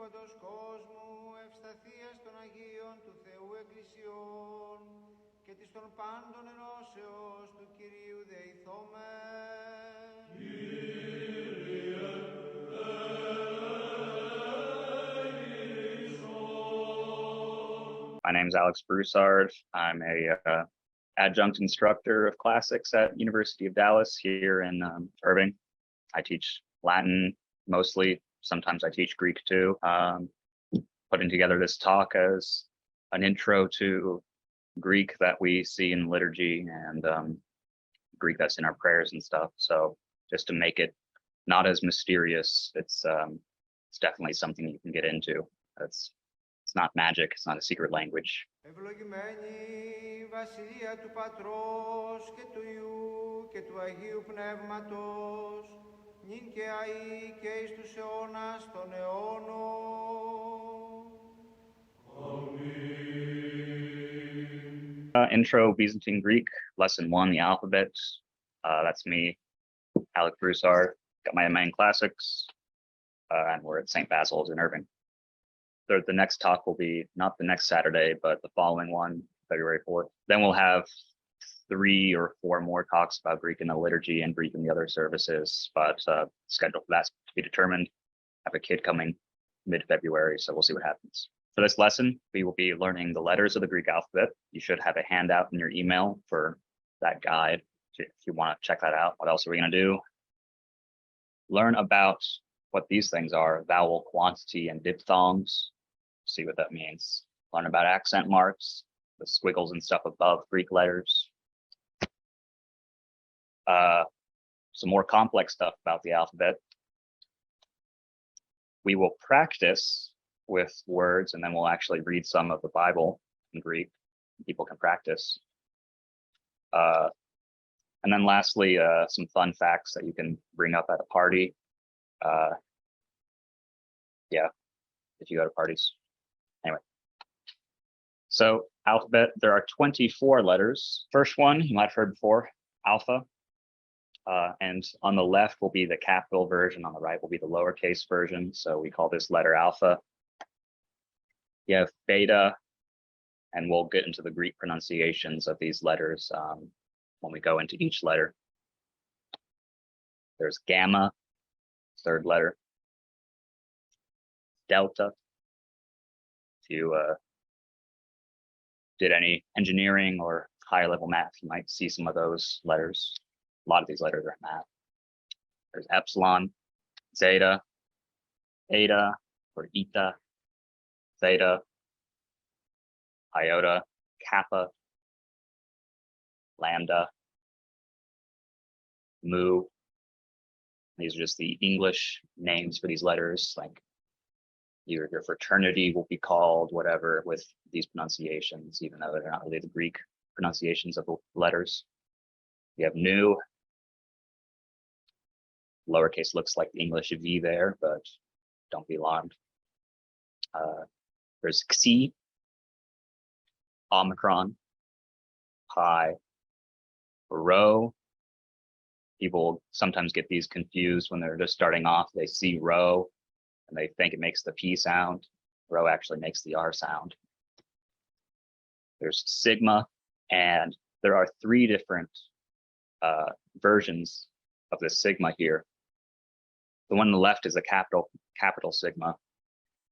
κτήματος κόσμου, ευσταθίας των Αγίων του Θεού Εκκλησιών και της των πάντων ενώσεως του Κυρίου δεηθόμεν. My name is Alex Broussard. I'm a adjunct instructor of classics at University of Dallas here in Irving. I teach Latin mostly. Sometimes I teach Greek too. Putting together this talk as an intro to Greek that we see in liturgy and Greek that's in our prayers and stuff. So just to make it not as mysterious, it's definitely something you can get into. It's not magic, it's not a secret language. Ευλογημένη βασιλεία του Πατρός και του Υιού και του Αγίου Πνεύματος, νυν και αεί και εις τους αιώνας των αιώνων. Intro Byzantine Greek, lesson 1, the alphabet. That's me, Alex Broussard. Got my MA in classics, and we're at St. Basil's in Irving. The next talk will be not the next Saturday, but the following one, February 4th. Then we'll have 3 or 4 more talks about Greek in the liturgy and Greek in the other services, but schedule for that to be determined. I have a kid coming mid-February, so we'll see what happens. For this lesson, we will be learning the letters of the Greek alphabet. You should have a handout in your email for that guide if you want to check that out. What else are we going to do? Learn about what these things are, vowel quantity and diphthongs. See what that means. Learn about accent marks, the squiggles and stuff above Greek letters. Some more complex stuff about the alphabet. We will practice with words, and then we'll actually read some of the Bible in Greek. People can practice. And then lastly, some fun facts that you can bring up at a party. Yeah, if you go to parties. Anyway. So alphabet, there are 24 letters. First one, you might have heard before, alpha. And on the left will be the capital version, on the right will be the lowercase version. So we call this letter alpha. You have beta, and we'll get into the Greek pronunciations of these letters when we go into each letter. There's gamma, third letter. Delta. If you did any engineering or higher level math, you might see some of those letters. A lot of these letters are in math. There's epsilon, zeta, eta or eta, theta, iota, kappa, lambda, mu. These are just the English names for these letters, like your fraternity will be called whatever with these pronunciations, even though they're not really the Greek pronunciations of the letters. You have nu. Lowercase looks like the English V there, but don't be alarmed. There's Xi, Omicron, Pi, Rho. People sometimes get these confused when they're just starting off. They see Rho and they think it makes the P sound. Rho actually makes the R sound. There's sigma, and there are 3 different versions of the sigma here. The one on the left is a capital sigma.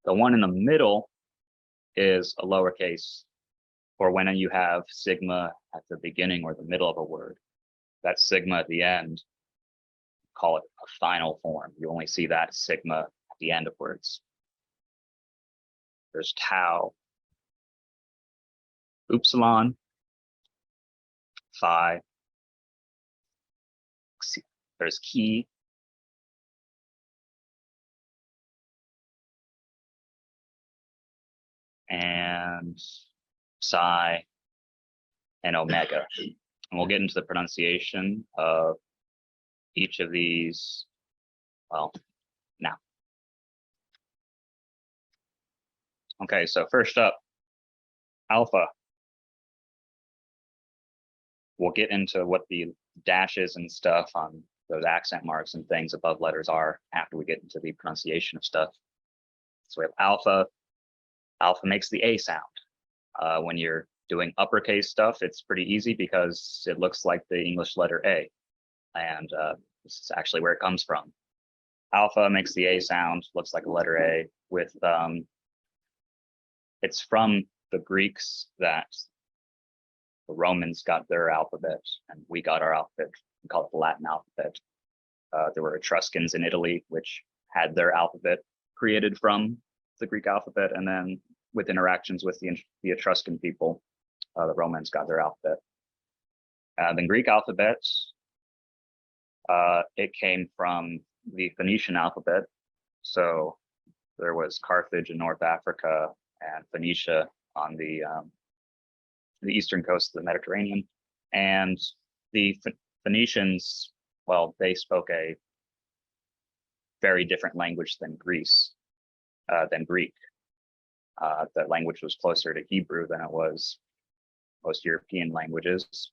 The one in the middle is a lowercase, or when you have sigma at the beginning or the middle of a word. That sigma at the end, call it a final form. You only see that sigma at the end of words. There's tau, Epsilon, phi, there's chi, and psi, and omega. And we'll get into the pronunciation of each of these, well, now. Okay, so first up, alpha. We'll get into what the dashes and stuff on those accent marks and things above letters are after we get into the pronunciation of stuff. So we have alpha. Alpha makes the A sound. When you're doing uppercase stuff, it's pretty easy because it looks like the English letter A. And this is actually where it comes from. Alpha makes the A sound, looks like a letter A with, it's from the Greeks that the Romans got their alphabet and we got our alphabet. We call it the Latin alphabet. There were Etruscans in Italy, which had their alphabet created from the Greek alphabet. And then with interactions with the Etruscan people, the Romans got their alphabet. The Greek alphabet, it came from the Phoenician alphabet. So there was Carthage in North Africa and Phoenicia on the eastern coast of the Mediterranean. And the Phoenicians, well, they spoke a very different language than Greek. That language was closer to Hebrew than it was most European languages.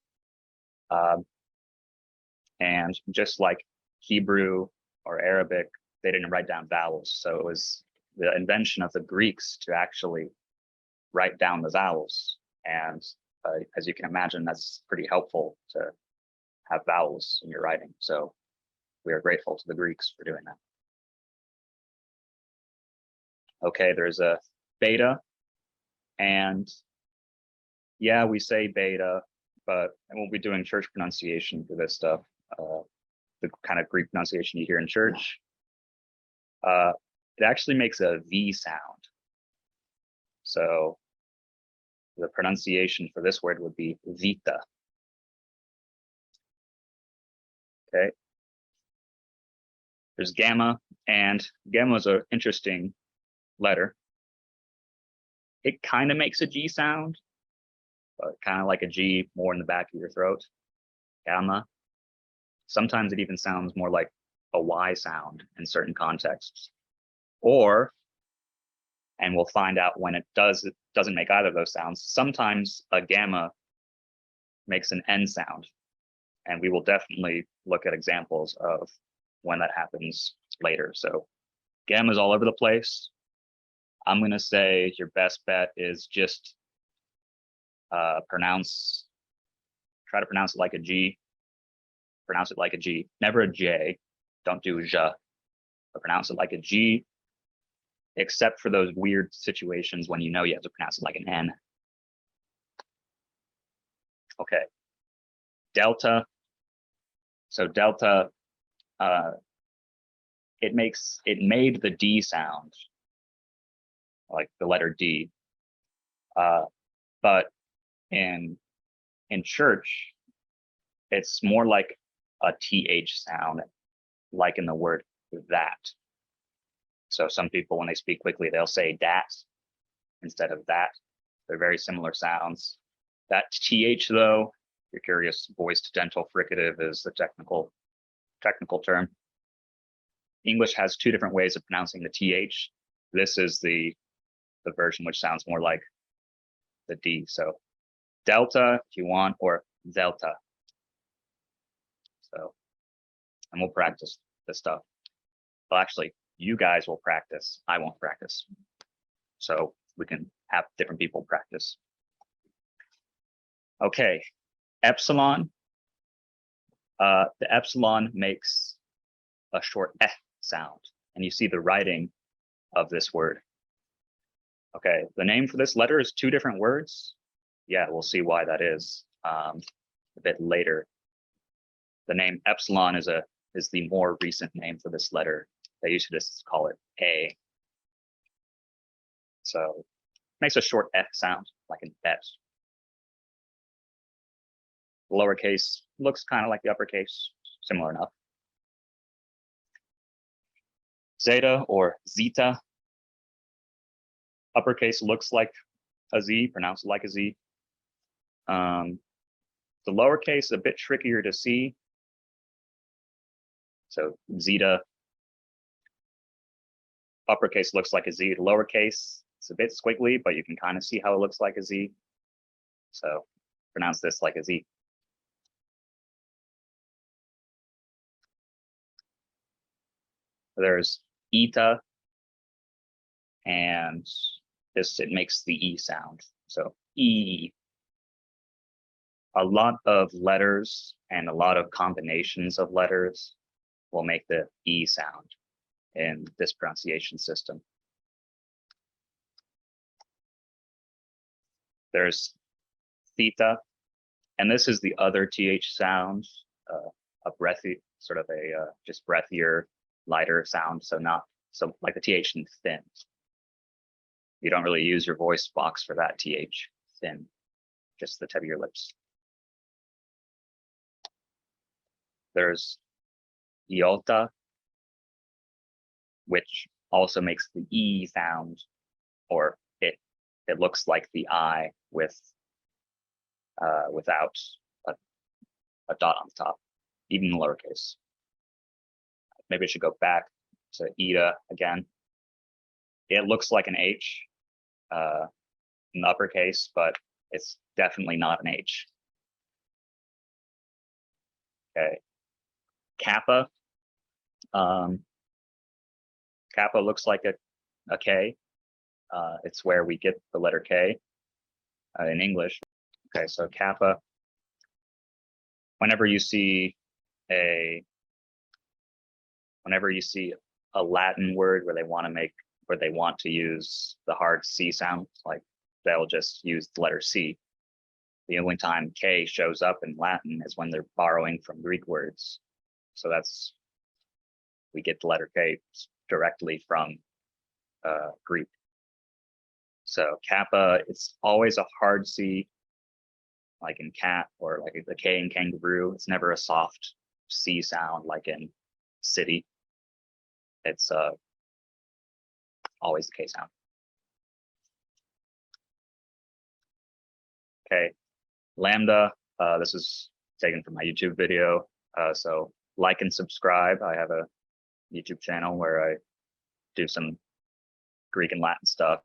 And just like Hebrew or Arabic, they didn't write down vowels. So it was the invention of the Greeks to actually write down the vowels. And as you can imagine, that's pretty helpful to have vowels in your writing. So we are grateful to the Greeks for doing that. Okay, there's a beta, and yeah, we say beta, but I won't be doing church pronunciation for this stuff. The kind of Greek pronunciation you hear in church, it actually makes a V sound. So the pronunciation for this word would be vita. Okay. There's gamma, and gamma is an interesting letter. It kind of makes a G sound, but kind of like a G more in the back of your throat. Gamma. Sometimes it even sounds more like a Y sound in certain contexts. Or, and we'll find out when it doesn't make either of those sounds, sometimes a gamma makes an N sound. And we will definitely look at examples of when that happens later. So gamma is all over the place. I'm going to say your best bet is just try to pronounce it like a G. Pronounce it like a G, never a J. Don't do ja, but pronounce it like a G, except for those weird situations when you know you have to pronounce it like an N. Okay. Delta. So delta, it made the D sound, like the letter D. But in church, it's more like a TH sound, like in the word that. So some people, when they speak quickly, they'll say dat instead of that. They're very similar sounds. That TH, though, if you're curious, voiced dental fricative is the technical term. English has two different ways of pronouncing the TH. This is the version which sounds more like the D. So delta, if you want, or delta. So, and we'll practice this stuff. Well, actually, you guys will practice. I won't practice. So we can have different people practice. Okay, epsilon. The epsilon makes a short eh sound, and you see the writing of this word. Okay, the name for this letter is two different words. Yeah, we'll see why that is a bit later. The name epsilon is the more recent name for this letter. They used to just call it A. So it makes a short F sound, like an F. Lowercase looks kind of like the uppercase, similar enough. Zeta or zeta. Uppercase looks like a Z, pronounced like a Z. The lowercase is a bit trickier to see. So zeta, uppercase looks like a Z. The lowercase, it's a bit squiggly, but you can kind of see how it looks like a Z. So pronounce this like a Z. There's eta. and it makes the E sound. So E. A lot of letters and a lot of combinations of letters will make the E sound in this pronunciation system. There's theta, and this is the other TH sound, a breathy, sort of a just breathier, lighter sound. So not so like the TH in thin. You don't really use your voice box for that TH, thin, just the tip of your lips. There's iota, which also makes the E sound, or it looks like the I with without a dot on the top, even in lowercase. Maybe I should go back to eta again. It looks like an H in the uppercase, but it's definitely not an H. Okay. Kappa. Kappa looks like a K. It's where we get the letter K in English. Okay, so Kappa. Whenever you see a Latin word where they want to use the hard C sound, like they'll just use the letter C. The only time K shows up in Latin is when they're borrowing from Greek words. So we get the letter K directly from Greek. So Kappa, it's always a hard C, like in cat, or like the K in kangaroo. It's never a soft C sound like in city. It's always the K sound. Okay, lambda, this is taken from my YouTube video. So like and subscribe. I have a YouTube channel where I do some Greek and Latin stuff.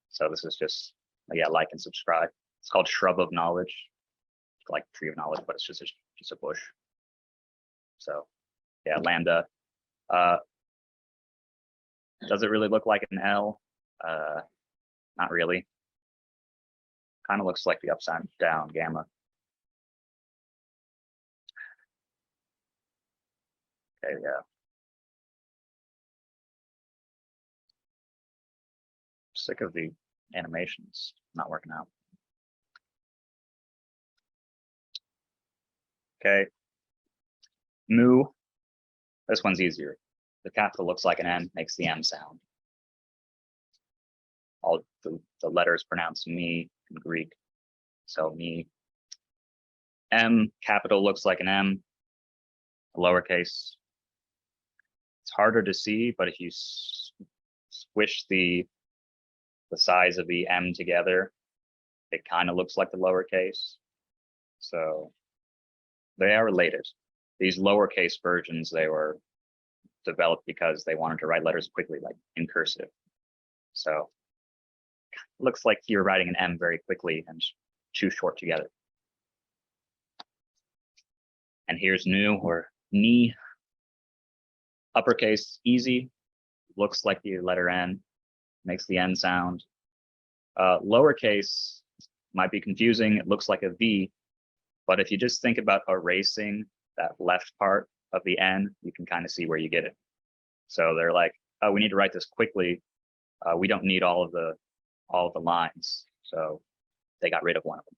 So this is just, yeah, like and subscribe. It's called Shrub of Knowledge, like Tree of Knowledge, but it's just a bush. So yeah, lambda. Does it really look like an L? Not really. Kind of looks like the upside down gamma. Okay, yeah. Sick of the animations not working out. Okay. Mu. This one's easier. The capital looks like an M, makes the M sound. All the letters pronounce me in Greek. So me. M, capital looks like an M, lowercase. It's harder to see, but if you squish the size of the M together, it kind of looks like the lowercase. So they are related. These lowercase versions, they were developed because they wanted to write letters quickly, like in cursive. So it looks like you're writing an M very quickly and too short together. And here's nu, or ni. Uppercase, easy. Looks like the letter N, makes the N sound. Lowercase might be confusing. It looks like a V, but if you just think about erasing that left part of the N, you can kind of see where you get it. So they're like, oh, we need to write this quickly. We don't need all of the lines. So they got rid of one of them.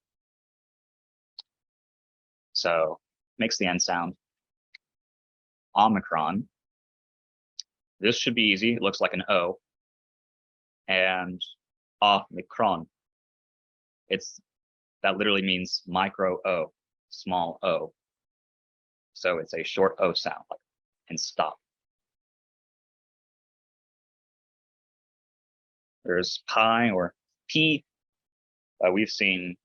So makes the N sound. Omicron. This should be easy. It looks like an O. And Omicron. That literally means micro O, small O. So it's a short O sound, like, and stop. There's pi, or P. We've seen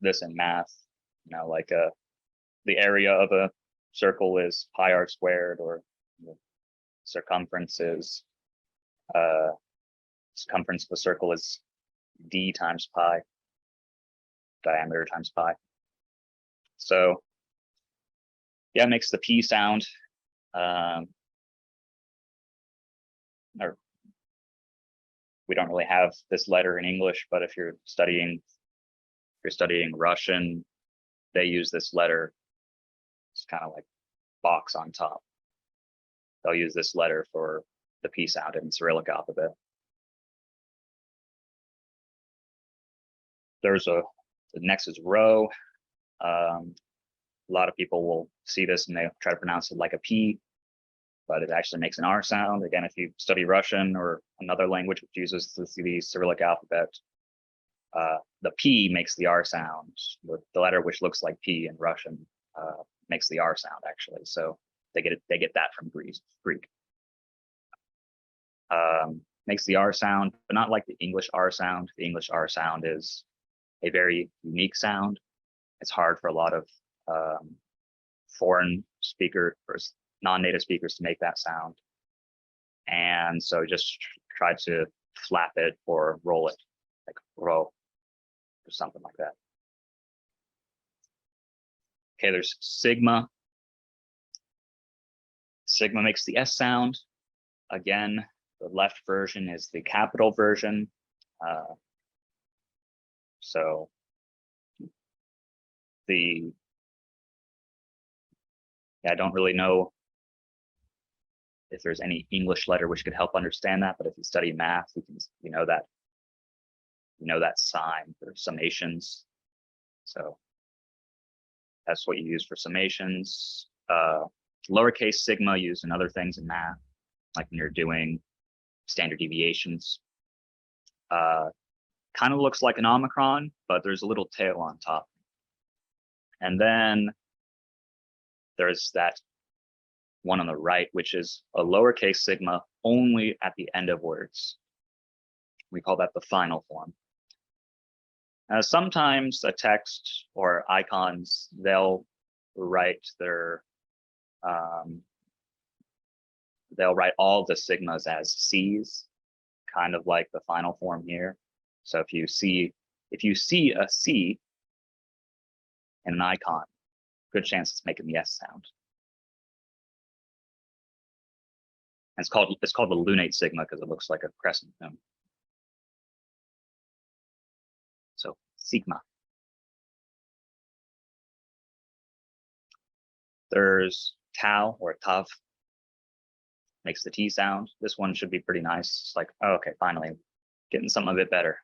this in math, like the area of a circle is pi r squared, or the circumference is circumference of a circle is d times pi, diameter times pi. So yeah, it makes the P sound. Or we don't really have this letter in English, but if you're studying Russian, they use this letter. It's kind of like box on top. They'll use this letter for the P sound in Cyrillic alphabet. The next is rho. A lot of people will see this and they try to pronounce it like a P, but it actually makes an R sound. Again, if you study Russian or another language which uses the Cyrillic alphabet, the P makes the R sound. The letter which looks like P in Russian makes the R sound actually. So they get that from Greek. Makes the R sound, but not like the English R sound. The English R sound is a very unique sound. It's hard for a lot of foreign speakers or non-native speakers to make that sound. And so just try to flap it or roll it, like ro or something like that. Okay, there's sigma. Sigma makes the S sound. Again, the left version is the capital version. So I don't really know if there's any English letter which could help understand that, but if you study math, you know that sign for summations. So that's what you use for summations. Lowercase sigma used in other things in math, like when you're doing standard deviations. Kind of looks like an omicron, but there's a little tail on top. And then there's that one on the right, which is a lowercase sigma only at the end of words. We call that the final form. Sometimes a text or icons, they'll write all the sigmas as C's, kind of like the final form here. So if you see a C in an icon, good chance it's making the S sound. And it's called the lunate sigma because it looks like a crescent moon. So sigma. There's tau or tav, makes the T sound. This one should be pretty nice. It's like, oh, okay, finally getting something a bit better.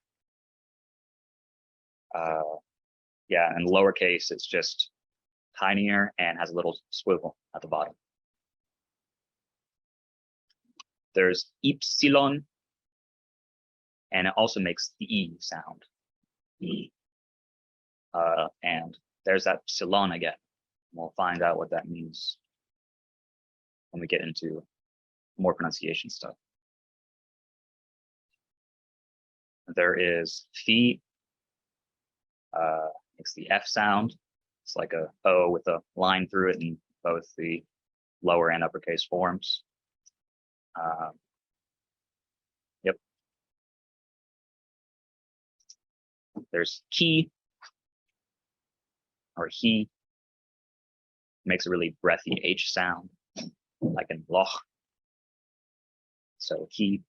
Yeah, and lowercase, it's just tinier and has a little swivel at the bottom. There's Epsilon, and it also makes the E sound. E. And there's that Epsilon again. We'll find out what that means when we get into more pronunciation stuff. There is Phi, makes the F sound. It's like a O with a line through it in both the lower and uppercase forms. Yep. There's Ki, or he, makes a really breathy H sound, like in loch. So he.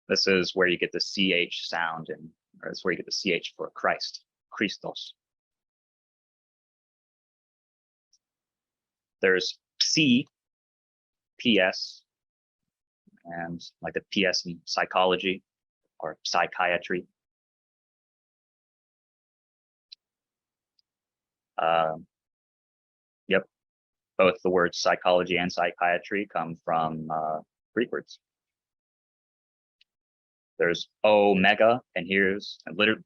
This is where you get the CH sound, or it's where you get the CH for Christ, Christos. There's Psi, PS, and like the PS in psychology or psychiatry. Yep, both the words psychology and psychiatry come from Greek words. There's omega, and here's literally,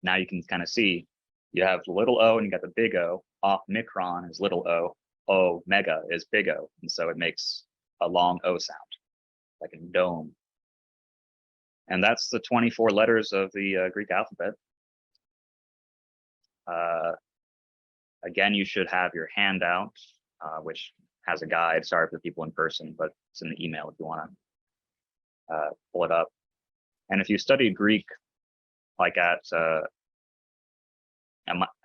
now you can kind of see, you have little o and you got the big O. Omicron is little o, omega is big O, and so it makes a long O sound, like a dome. And that's the 24 letters of the Greek alphabet. Again, you should have your handout, which has a guide. Sorry for the people in person, but it's in the email if you want to pull it up. And if you study Greek, like at a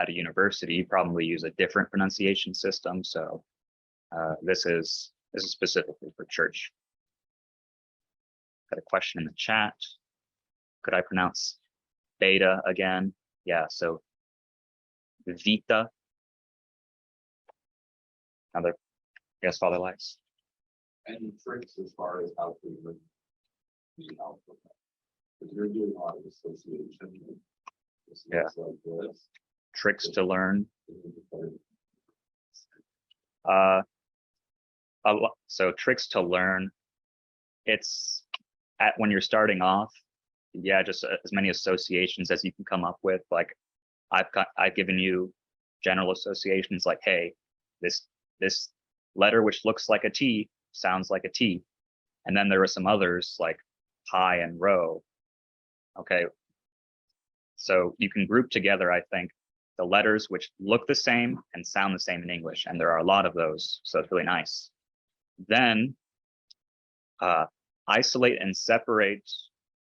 university, you probably use a different pronunciation system. So this is specifically for church. Got a question in the chat. Could I pronounce beta again? Yeah, so Vita. Another, yes, Father likes. Any tricks as far as how to read the alphabet? Because you're doing a lot of association. Yeah. Like this. Tricks to learn. So tricks to learn. It's when you're starting off, yeah, just as many associations as you can come up with. Like I've given you general associations like, hey, this letter which looks like a T sounds like a T. And then there are some others like pi and rho. Okay. So you can group together, I think, the letters which look the same and sound the same in English. And there are a lot of those. So it's really nice. Then isolate and separate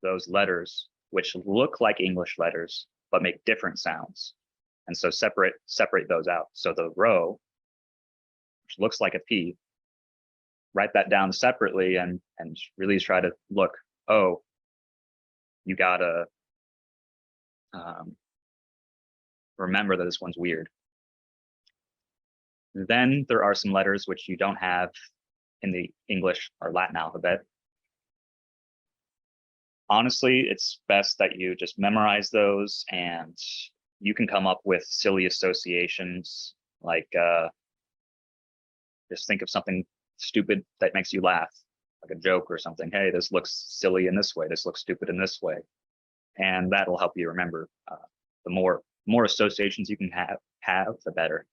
those letters which look like English letters, but make different sounds. And so separate those out. So the rho, which looks like a P, write that down separately and really try to look, oh, you gotta remember that this one's weird. Then there are some letters which you don't have in the English or Latin alphabet. Honestly, it's best that you just memorize those, and you can come up with silly associations, like just think of something stupid that makes you laugh, like a joke or something. Hey, this looks silly in this way. This looks stupid in this way. And that'll help you remember. The more associations you can have, the better.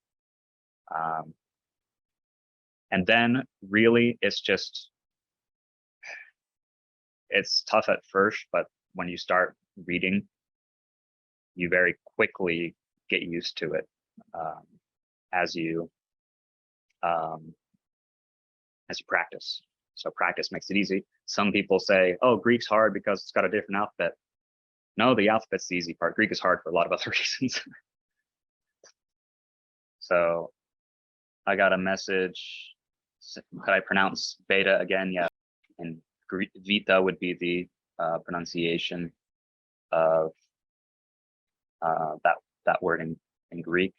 And then really it's tough at first, but when you start reading, you very quickly get used to it as you practice. So practice makes it easy. Some people say, oh, Greek's hard because it's got a different alphabet. No, the alphabet's the easy part. Greek is hard for a lot of other reasons. So I got a message. Could I pronounce beta again? Yeah. And Vita would be the pronunciation of that word in Greek.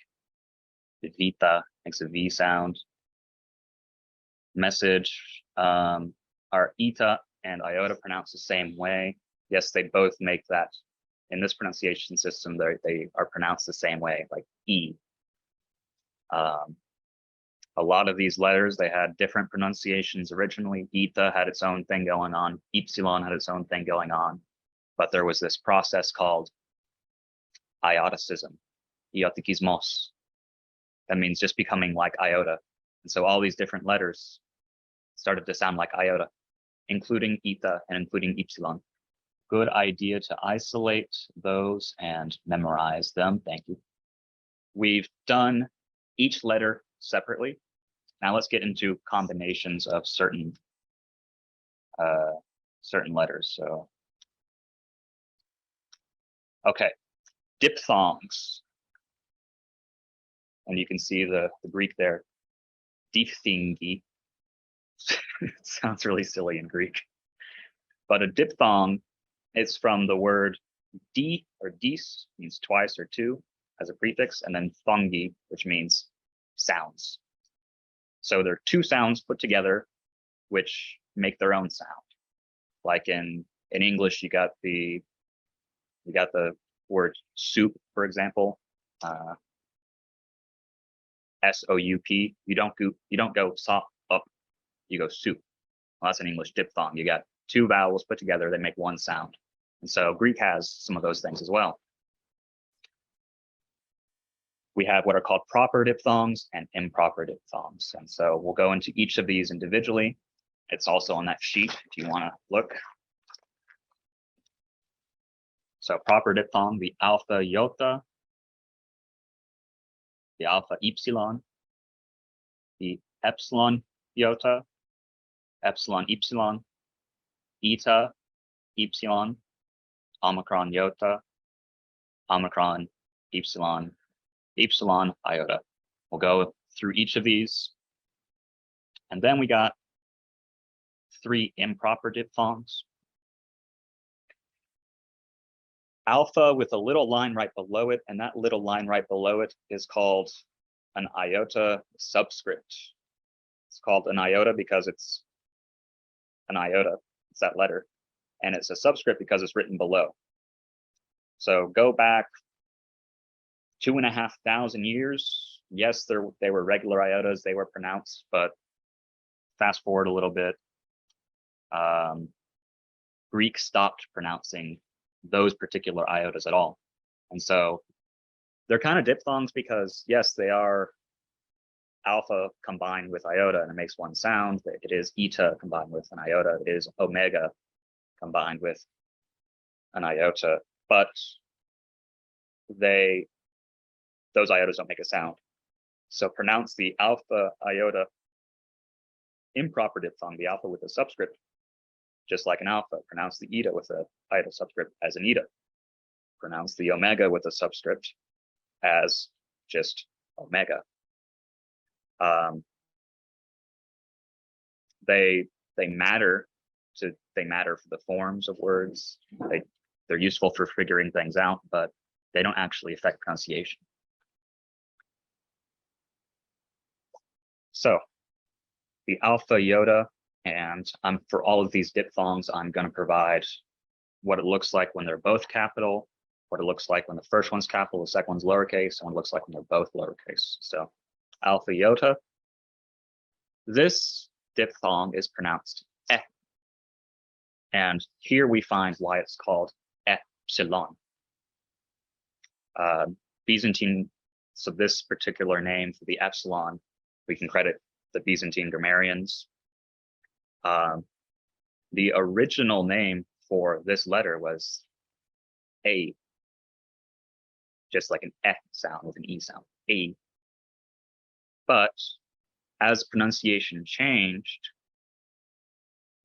Vita makes a V sound. Message, are eta and iota pronounced the same way? Yes, they both make that. In this pronunciation system, they are pronounced the same way, like E. A lot of these letters, they had different pronunciations originally. Eta had its own thing going on. Epsilon had its own thing going on. But there was this process called ioticism, iotikismos. That means just becoming like iota. And so all these different letters started to sound like iota, including eta and including epsilon. Good idea to isolate those and memorize them. Thank you. We've done each letter separately. Now let's get into combinations of certain letters. So, okay, diphthongs. And you can see the Greek there, diphthingi. It sounds really silly in Greek. But a diphthong is from the word di or dis, means twice or two as a prefix, and then thongi, which means sounds. So there are two sounds put together which make their own sound. Like in English, you got the word soup, for example. S-O-U-P. You don't go sop up, you go soup. Well, that's an English diphthong. You got two vowels put together, they make one sound. And so Greek has some of those things as well. We have what are called proper diphthongs and improper diphthongs. And so we'll go into each of these individually. It's also on that sheet if you want to look. So proper diphthong, the alpha iota, the alpha epsilon, the epsilon iota, epsilon epsilon, eta epsilon, omicron iota, omicron epsilon, epsilon iota. We'll go through each of these. And then we got three improper diphthongs. alpha with a little line right below it, and that little line right below it is called an iota subscript. It's called an iota because it's an iota, it's that letter, and it's a subscript because it's written below. So go back 2,500 years. Yes, they were regular iotas, they were pronounced, but fast forward a little bit, Greek stopped pronouncing those particular iotas at all. And so they're kind of diphthongs because, yes, they are alpha combined with iota and it makes one sound. It is eta combined with an iota. It is omega combined with an iota, but those iotas don't make a sound. So pronounce the alpha iota improper diphthong, the alpha with a subscript, just like an alpha. Pronounce the eta with a iota subscript as an eta. Pronounce the omega with a subscript as just omega. They matter for the forms of words. They're useful for figuring things out, but they don't actually affect pronunciation. So the alpha iota, and for all of these diphthongs, I'm going to provide what it looks like when they're both capital, what it looks like when the first one's capital, the second one's lowercase, and what it looks like when they're both lowercase. So alpha iota, this diphthong is pronounced eh. And here we find why it's called epsilon. Byzantine, so this particular name for the epsilon, we can credit the Byzantine grammarians. The original name for this letter was A, just like an eh sound with an E sound, A. But as pronunciation changed,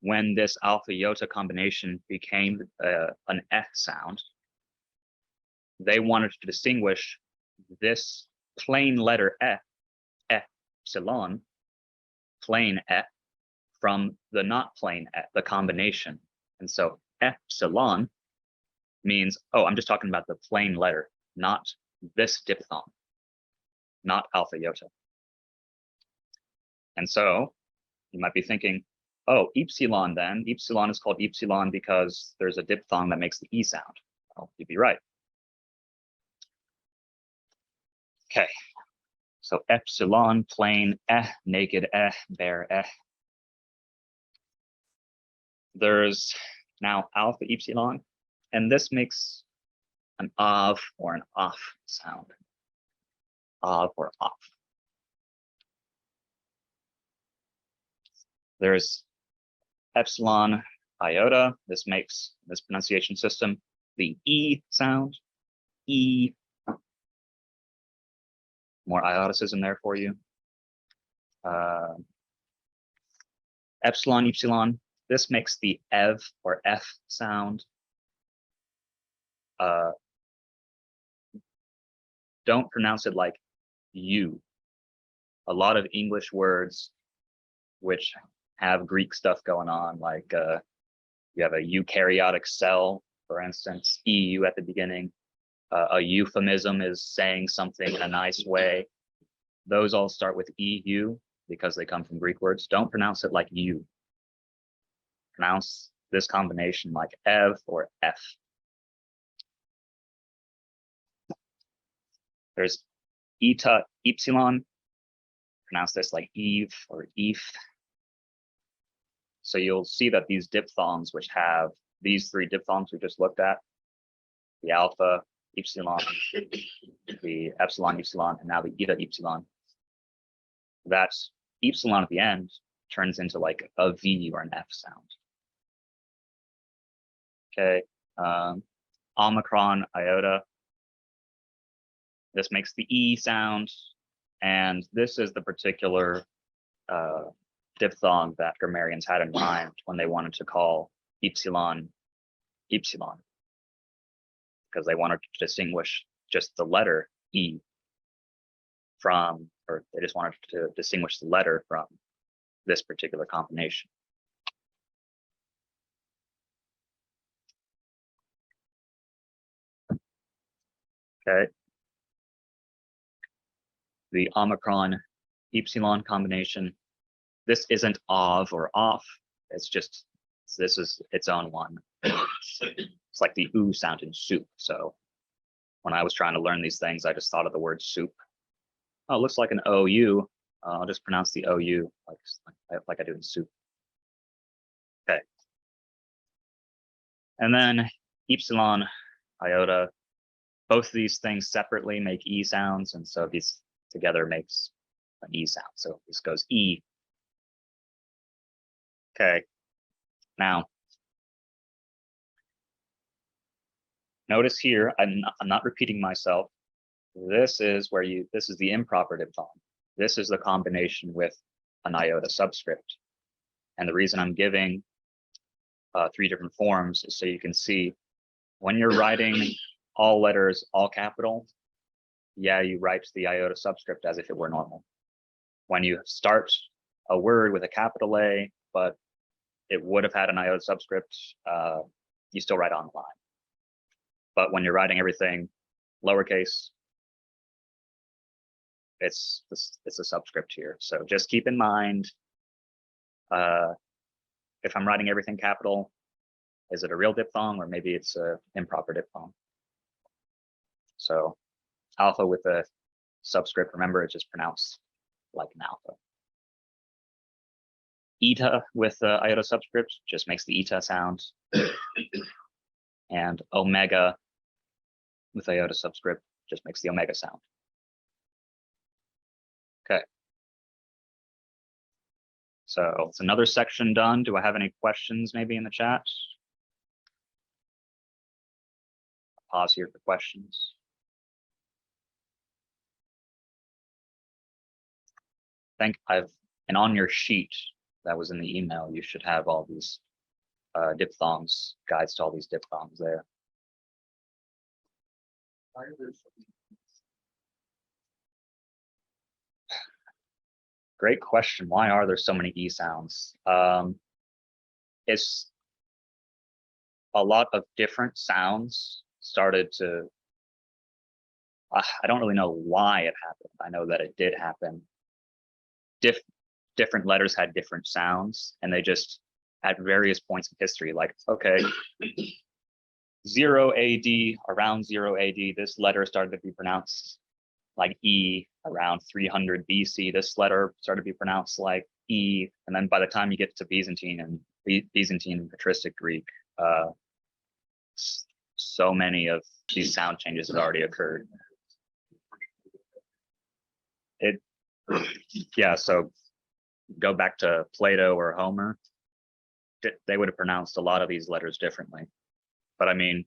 when this alpha iota combination became an eh sound, they wanted to distinguish this plain letter epsilon, plain from the not plain the combination. And so epsilon means, oh, I'm just talking about the plain letter, not this diphthong, not alpha iota. And so you might be thinking, oh, epsilon then, epsilon is called epsilon because there's a diphthong that makes the E sound. Well, you'd be right. Okay, so epsilon, plain naked bare There's now alpha epsilon, and this makes an of or an off sound. Of or off. There's epsilon iota. This makes this pronunciation system the E sound. E. More ioticism there for you. Epsilon, epsilon. This makes the ev or F sound. Don't pronounce it like you. A lot of English words which have Greek stuff going on, like you have a eukaryotic cell, for instance, EU at the beginning. A euphemism is saying something in a nice way. Those all start with EU because they come from Greek words. Don't pronounce it like you. Pronounce this combination like ev or F. There's eta, epsilon. Pronounce this like Eve or Eve. So you'll see that these diphthongs, which have these three diphthongs we just looked at, the alpha, epsilon, the epsilon, epsilon, and now the eta, epsilon, that epsilon at the end turns into like a V or an F sound. Okay, omicron iota. This makes the E sound, and this is the particular diphthong that grammarians had in mind when they wanted to call epsilon epsilon, because they wanted to distinguish just the letter E from, or they just wanted to distinguish the letter from this particular combination. Okay. The Omicron Epsilon combination. This isn't of or off. It's just, this is its own one. It's like the oo sound in soup. So when I was trying to learn these things, I just thought of the word soup. Oh, it looks like an OU. I'll just pronounce the OU like I do in soup. Okay. And then epsilon, iota, both of these things separately make E sounds. And so these together makes an E sound. So this goes E. Okay. Now, notice here, I'm not repeating myself. This is where this is the improper diphthong. This is the combination with an iota subscript. And the reason I'm giving 3 different forms is so you can see when you're writing all letters, all capital, yeah, you write the iota subscript as if it were normal. When you start a word with a capital A, but it would have had an iota subscript, you still write on the line. But when you're writing everything lowercase, it's a subscript here. So just keep in mind, if I'm writing everything capital, is it a real diphthong or maybe it's an improper diphthong? So alpha with a subscript, remember it's just pronounced like an alpha. Eta with the iota subscript just makes the eta sound. And omega with iota subscript just makes the omega sound. Okay. So it's another section done. Do I have any questions maybe in the chat? Pause here for questions. And on your sheet that was in the email, you should have all these diphthongs, guides to all these diphthongs there. Great question. Why are there so many E sounds? It's a lot of different sounds started to, I don't really know why it happened. I know that it did happen. Different letters had different sounds, and they just at various points in history, like, okay, 0 AD, around 0 AD, this letter started to be pronounced like E. Around 300 BC, this letter started to be pronounced like E. And then by the time you get to Byzantine and Patristic Greek, so many of these sound changes had already occurred. Yeah, so go back to Plato or Homer, they would have pronounced a lot of these letters differently. But I mean,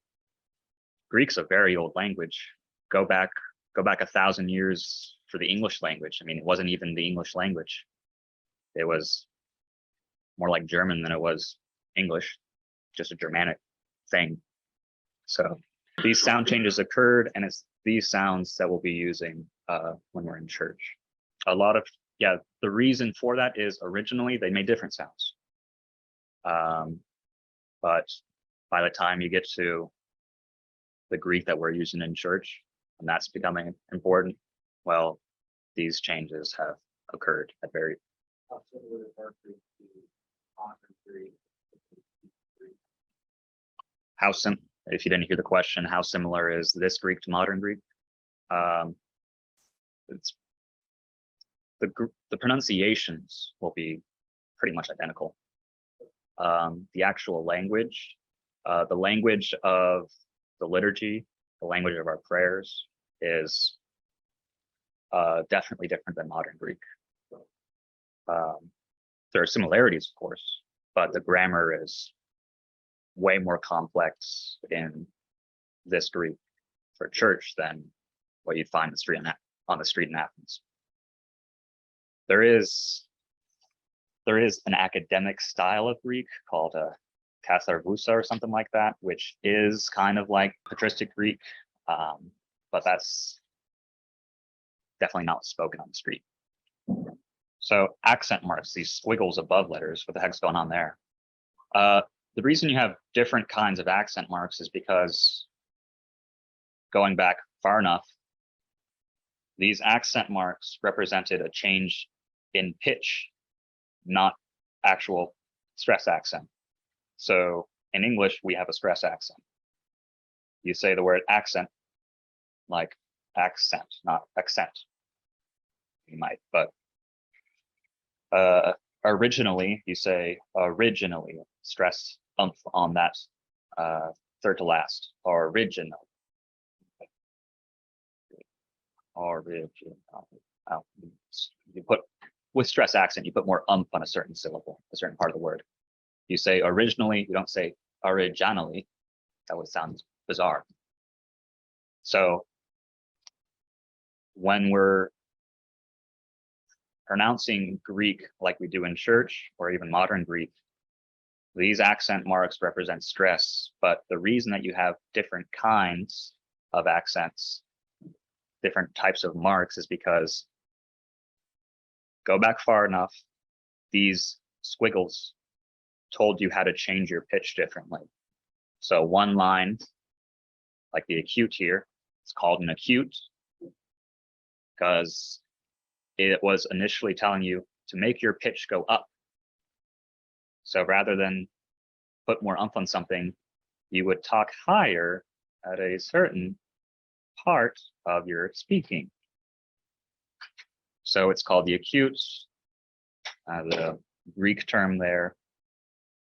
Greek's a very old language. Go back 1,000 years for the English language. I mean, it wasn't even the English language. It was more like German than it was English, just a Germanic thing. So these sound changes occurred, and it's these sounds that we'll be using when we're in church. The reason for that is originally they made different sounds. But by the time you get to the Greek that we're using in church, and that's becoming important, well, these changes have occurred at very. If you didn't hear the question, how similar is this Greek to modern Greek? It's the pronunciations will be pretty much identical. The actual language, the language of the liturgy, the language of our prayers is definitely different than modern Greek. There are similarities, of course, but the grammar is way more complex in this Greek for church than what you'd find on the street in Athens. There is an academic style of Greek called katharvusa or something like that, which is kind of like patristic Greek, but that's definitely not spoken on the street. So accent marks, these squiggles above letters, what the heck's going on there? The reason you have different kinds of accent marks is because going back far enough, these accent marks represented a change in pitch, not actual stress accent. So in English, we have a stress accent. You say the word accent like accent, not accent. You might, but originally, you say originally, stress on that third to last, original. Original. You put, with stress accent, you put more on a certain syllable, a certain part of the word. You say originally, you don't say originally. That would sound bizarre. So when we're pronouncing Greek like we do in church or even modern Greek, these accent marks represent stress, but the reason that you have different kinds of accents, different types of marks, is because, go back far enough, these squiggles told you how to change your pitch differently. So one line, like the acute here, it's called an acute because it was initially telling you to make your pitch go up. So rather than put more umph on something, you would talk higher at a certain part of your speaking. So it's called the acute. The Greek term there,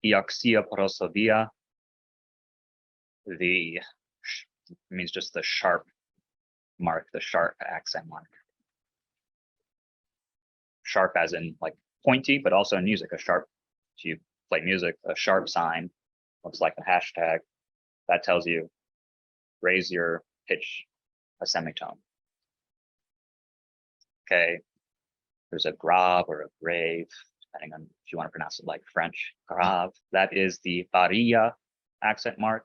ioxia prosodia, means just the sharp mark, the sharp accent mark. Sharp as in like pointy, but also in music, a sharp, if you play music, a sharp sign looks like a hashtag. That tells you raise your pitch a semitone. Okay, there's a grave or a grave, depending on if you want to pronounce it like French. Grave, that is the varia accent mark,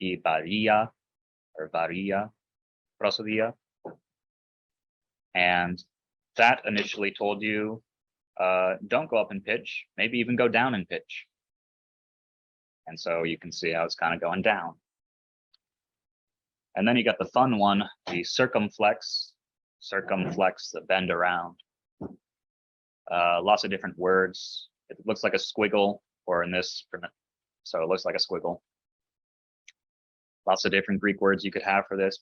the varia or varia prosodia. And that initially told you don't go up in pitch, maybe even go down in pitch. And so you can see how it's kind of going down. And then you got the fun one, the circumflex, the bend around. Lots of different words. It looks like a squiggle, or in this, so it looks like a squiggle. Lots of different Greek words you could have for this.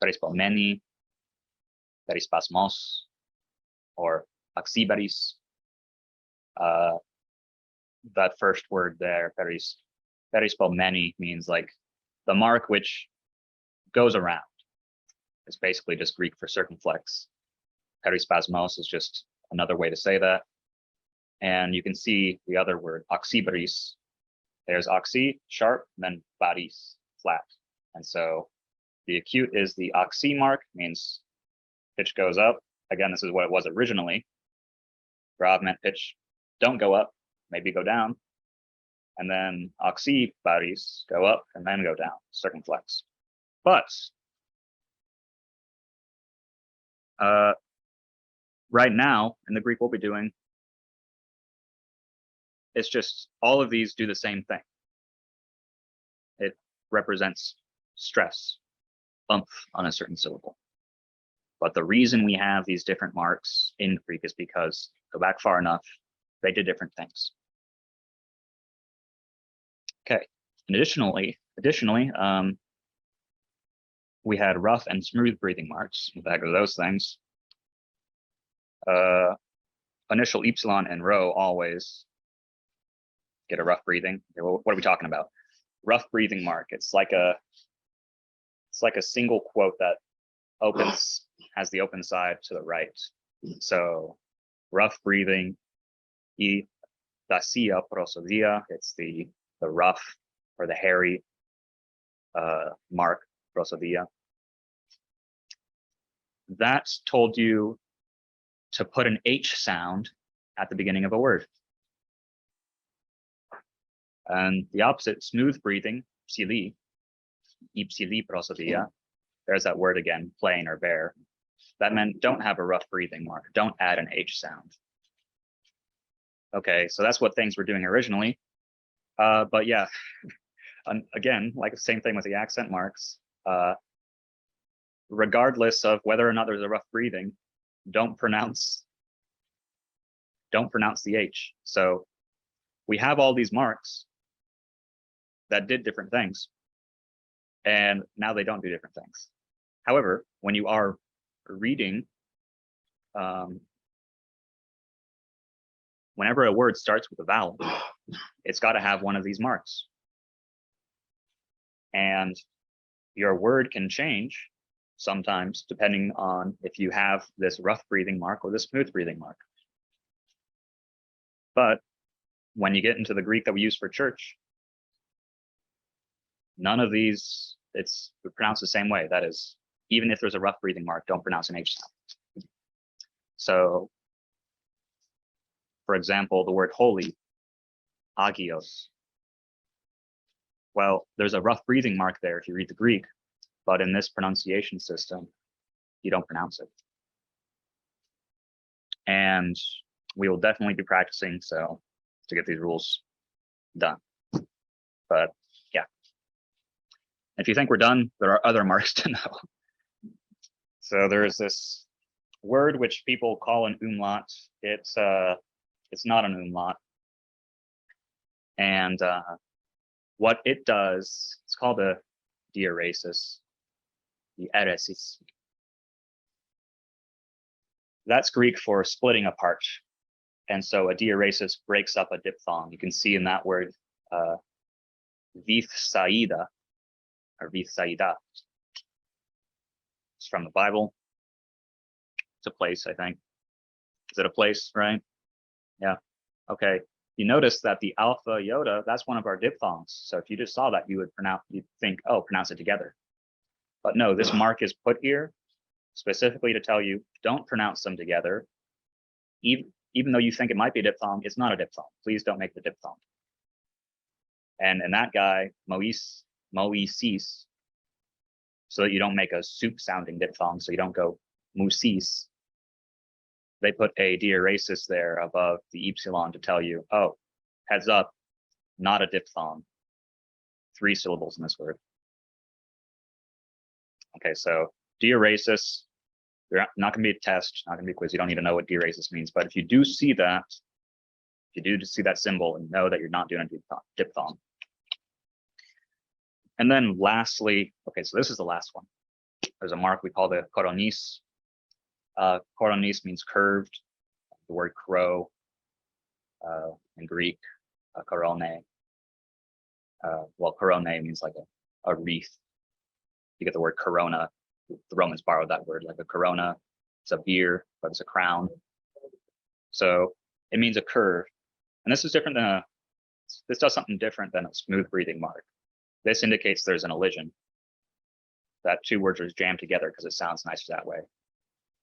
Perispomeni, perispasmos, or axibaris. That first word there, perispomeni, means like the mark which goes around. It's basically just Greek for circumflex. Perispasmos is just another way to say that. And you can see the other word, axibaris. There's oxy, sharp, and then baris, flat. And so the acute is the oxy mark, means pitch goes up. Again, this is what it was originally. Grave meant pitch, don't go up, maybe go down. And then oxy baris, go up and then go down, circumflex. But right now in the Greek we'll be doing, it's just all of these do the same thing. It represents stress, umph on a certain syllable. But the reason we have these different marks in Greek is because, go back far enough, they did different things. Okay, and additionally, we had rough and smooth breathing marks. Back to those things. Initial epsilon and rho always get a rough breathing. Okay, well, what are we talking about? Rough breathing mark. It's like a single quote that has the open side to the right. So rough breathing, I dacia prosodia. It's the rough or the hairy mark, prosodia. That told you to put an H sound at the beginning of a word. And the opposite, smooth breathing, psili, ipsili prosodia. There's that word again, plain or bare. That meant don't have a rough breathing mark. Don't add an H sound. Okay, so that's what things were doing originally. But yeah, again, like the same thing with the accent marks. regardless of whether or not there's a rough breathing, don't pronounce the H. So we have all these marks that did different things, and now they don't do different things. However, when you are reading, whenever a word starts with a vowel, it's got to have one of these marks. And your word can change sometimes depending on if you have this rough breathing mark or the smooth breathing mark. But when you get into the Greek that we use for church, none of these, it's pronounced the same way. That is, even if there's a rough breathing mark, don't pronounce an H sound. So, for example, the word holy, agios. Well, there's a rough breathing mark there if you read the Greek, but in this pronunciation system, you don't pronounce it. And we will definitely be practicing to get these rules done. But yeah, if you think we're done, there are other marks to know. So there's this word which people call an umlaut. It's not an umlaut. And what it does, it's called a diaresis, the eresis. That's Greek for splitting apart. And so a diaresis breaks up a diphthong. You can see in that word, vithsaida, or vithsaida. It's from the Bible. It's a place, I think. Is it a place, right? Yeah, okay. You notice that the alpha iota, that's one of our diphthongs. So if you just saw that, you'd think, oh, pronounce it together. But no, this mark is put here specifically to tell you, don't pronounce them together. Even though you think it might be a diphthong, it's not a diphthong. Please don't make the diphthong. And that guy, moisis, so that you don't make a soup sounding diphthong, so you don't go musis. They put a diaresis there above the epsilon to tell you, oh, heads up, not a diphthong. 3 syllables in this word. Okay, so diaresis, you're not going to be a test, not going to be a quiz. You don't need to know what diaresis means. But if you do see that, symbol, and know that you're not doing a diphthong. And then lastly, okay, so this is the last one. There's a mark we call the koronis. Koronis means curved. The word crow in Greek, korone. Well, korone means like a wreath. You get the word corona. The Romans borrowed that word, like a corona. It's a beer, but it's a crown. So it means a curve. And this is different than this does something different than a smooth breathing mark. This indicates there's an elision. That 2 words are jammed together because it sounds nice that way.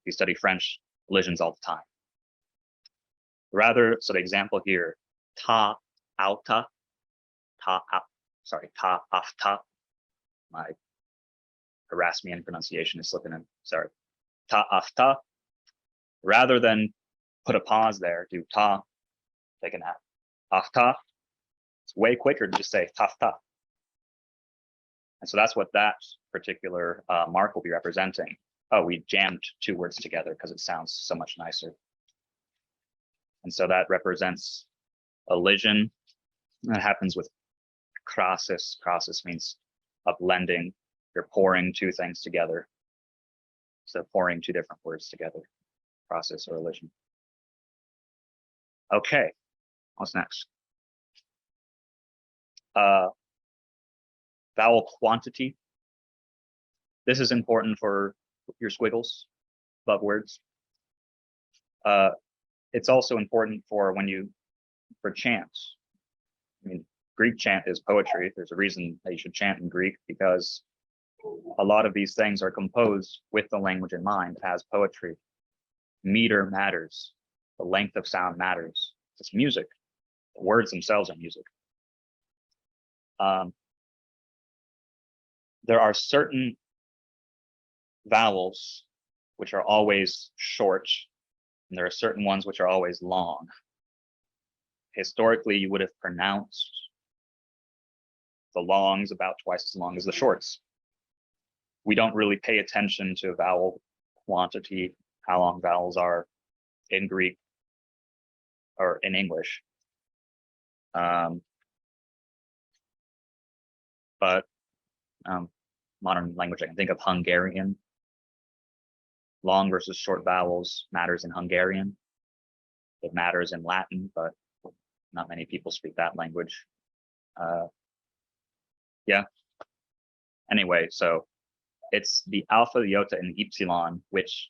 You study French, elisions all the time. Rather, so the example here, ta auta, ta afta. My Erasmian pronunciation is slipping in, sorry. Ta afta. Rather than put a pause there, do ta, take an afta. It's way quicker to just say tafta. And so that's what that particular mark will be representing. Oh, we jammed 2 words together because it sounds so much nicer. And so that represents elision. That happens with krasis. Krasis means upblending. You're pouring 2 things together. So pouring 2 different words together, process or elision. Okay, what's next? Vowel quantity. This is important for your squiggles above words. It's also important for for chant. I mean, Greek chant is poetry. There's a reason that you should chant in Greek, because a lot of these things are composed with the language in mind as poetry. Meter matters. The length of sound matters. It's music. The words themselves are music. There are certain vowels which are always short, and there are certain ones which are always long. Historically, you would have pronounced the longs about twice as long as the shorts. we don't really pay attention to vowel quantity, how long vowels are in Greek or in English. But modern language, I can think of Hungarian. Long versus short vowels matters in Hungarian. It matters in Latin, but not many people speak that language. Yeah. Anyway, so it's the alpha, the iota, and the epsilon, which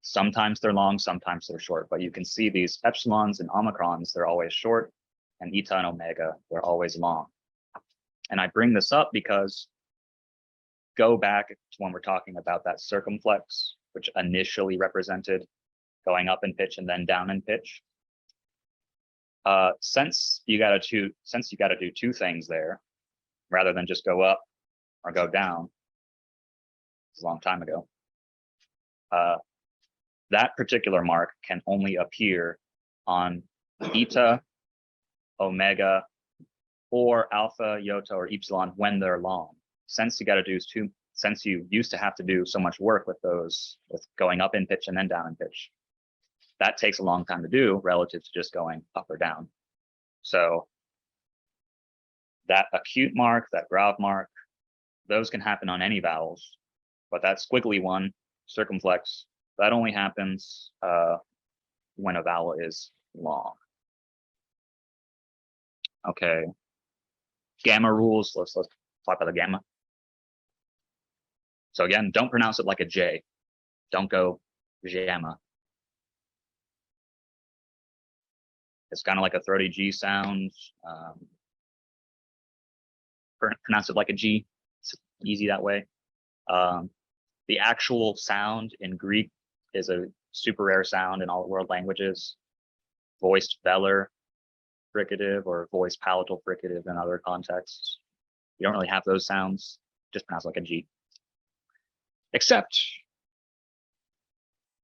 sometimes they're long, sometimes they're short, but you can see these epsilons and omicrons, they're always short, and eta and omega, they're always long. And I bring this up because go back to when we're talking about that circumflex, which initially represented going up in pitch and then down in pitch. Since you got to do two things there, rather than just go up or go down, it's a long time ago. That particular mark can only appear on eta, omega, or alpha, iota, or epsilon when they're long. Since you used to have to do so much work with those, with going up in pitch and then down in pitch, that takes a long time to do relative to just going up or down. So that acute mark, that grave mark, those can happen on any vowels, but that squiggly one, circumflex, that only happens when a vowel is long. Okay. Gamma rules, let's talk about the gamma. So again, don't pronounce it like a J. Don't go jamma. It's kind of like a throaty G sound. Pronounce it like a G. It's easy that way. The actual sound in Greek is a super rare sound in all the world languages. Voiced velar fricative or voiced palatal fricative in other contexts. You don't really have those sounds. Just pronounce it like a G. Except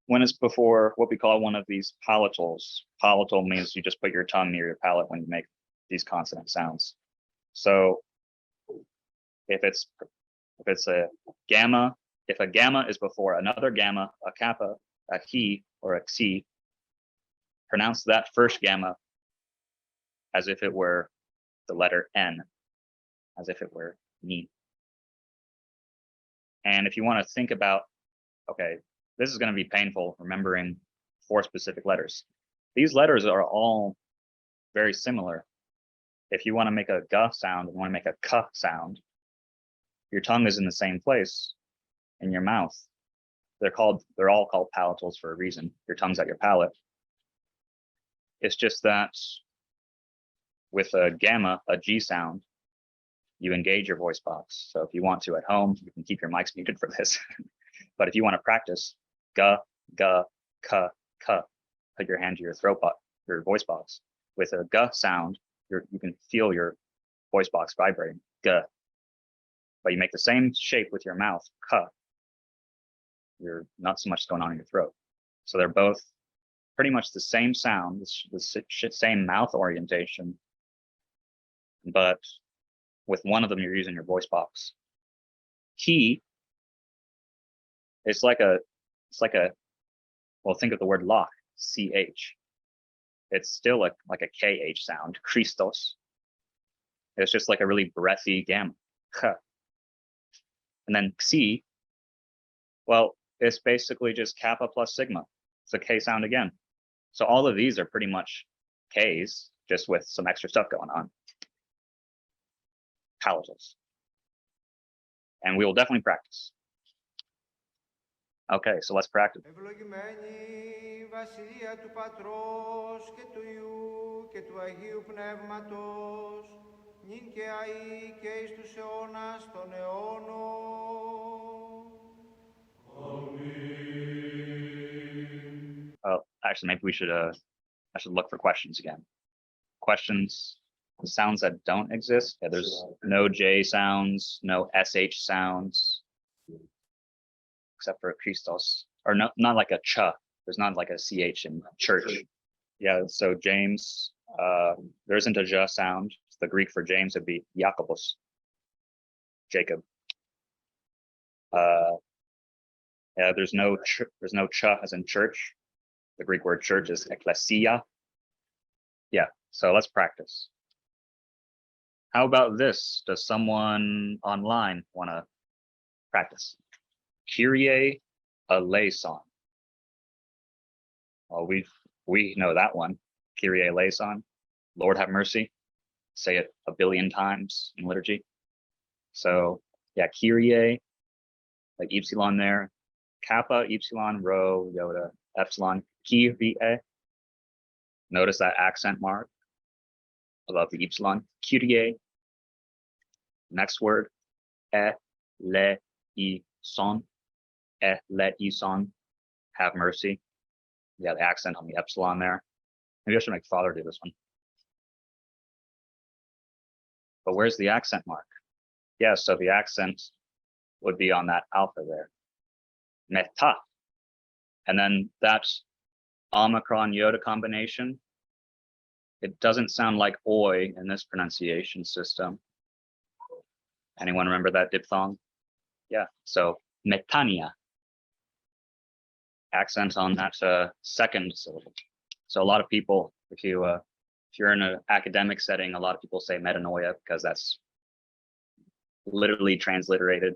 when it's before what we call one of these palatals. Palatal means you just put your tongue near your palate when you make these consonant sounds. So if it's a gamma, if a gamma is before another gamma, a kappa, a chi, or a xi, pronounce that first gamma as if it were the letter N, as if it were ni. And if you want to think about, okay, this is going to be painful remembering 4 specific letters. These letters are all very similar. If you want to make a g sound and want to make a k sound, your tongue is in the same place in your mouth. They're all called palatals for a reason. Your tongue's at your palate. It's just that with a gamma, a G sound, you engage your voice box. So if you want to at home, you can keep your mics muted for this. But if you want to practice g, g, k, k, put your hand to your throat box, your voice box. With a g sound, you can feel your voice box vibrating, g. But you make the same shape with your mouth, k. You're not so much going on in your throat. So they're both pretty much the same sound, the same mouth orientation, but with one of them, you're using your voice box. Ki, it's like a, well, think of the word lock, CH. It's still like a KH sound, Christos. It's just like a really breathy gamma, K. And then Xi, well, it's basically just kappa plus sigma. It's a K sound again. So all of these are pretty much Ks, just with some extra stuff going on. Palatals. And we will definitely practice. Okay, so let's practice. Ευλογημένη βασιλεία του Πατρός και του Υιού και του Αγίου Πνεύματος, νυν και αεί και εις τους αιώνας των αιώνων. Actually, maybe we should I should look for questions again. Questions, sounds that don't exist. Yeah, there's no J sounds, no SH sounds, except for Christos, or no, not like a ch. There's not like a CH in church. Yeah, so James, there isn't a j sound. The Greek for James would be Jakobos, Jacob. Yeah, there's no ch as in church. The Greek word church is ekklesia. Yeah, so let's practice. How about this? Does someone online want to practice? Kyrie eleison. Well, we know that one. Kyrie eleison. Lord have mercy. Say it a billion times in liturgy. So yeah, Kyrie, like Epsilon there. Kappa, Epsilon, Rho, Iota, Epsilon, Kyrie. Notice that accent mark above the Epsilon. Kyrie. Next word, eleison. Eleison. Have mercy. Yeah, the accent on the Epsilon there. Maybe I should make Father do this one. But where's the accent mark? Yeah, so the accent would be on that alpha there. Meta. And then that Omicron Iota combination, it doesn't sound like oi in this pronunciation system. Anyone remember that diphthong? Yeah, so metania. Accent on that second syllable. So a lot of people, if you're in an academic setting, a lot of people say metanoia because that's literally transliterated.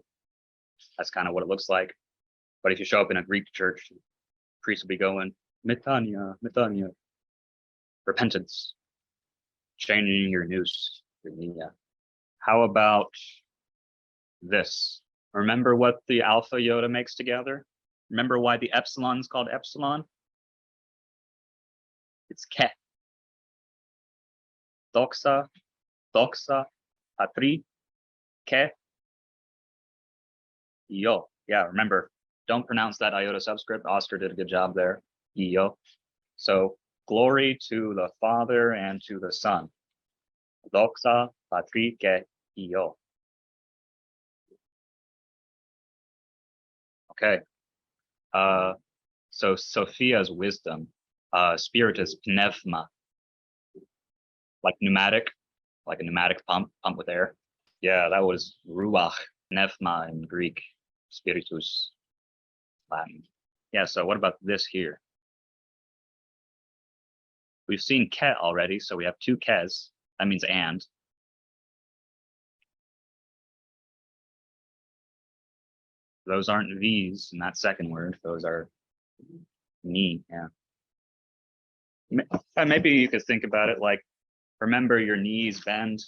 That's kind of what it looks like. But if you show up in a Greek church, priests will be going, metania, metania. Repentance. Changing your nous. Yeah. How about this? Remember what the alpha iota makes together? Remember why the epsilon is called epsilon? It's ke. Doxa, patri, ke, yo. Yeah, remember, don't pronounce that iota subscript. Oscar did a good job there. Yo. So glory to the Father and to the Son. Doxa, patri, ke, yo. Okay. So Sophia's wisdom. Spirit is Nephma. Like pneumatic, like a pneumatic pump with air. Yeah, that was ruach, Nephma in Greek, spiritus, Latin. Yeah, so what about this here? We've seen ke already, so we have two kes. That means and. Those aren't these in that second word. Those are ni, yeah. Maybe you could think about it like, remember your knees bend,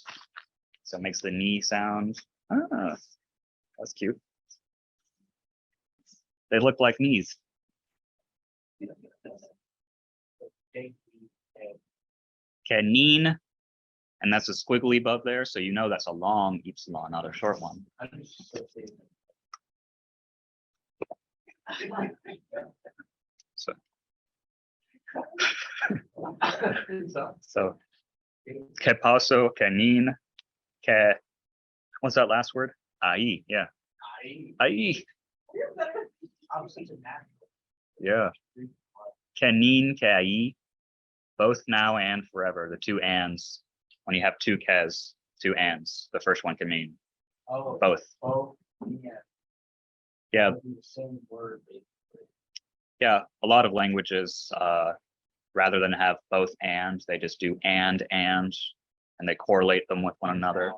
so it makes the knee sound. Ah, that's cute. They look like knees. Kenin, and that's a squiggly above there, so you know that's a long epsilon, not a short one. So ke paso, kenin, ke, what's that last word? Ai, yeah. Ai. Yeah. Kenin, ke ai, both now and forever, the two ands. When you have two kes, two ands, the first one can mean both. Yeah. Yeah, a lot of languages, rather than have both and, they just do and they correlate them with one another.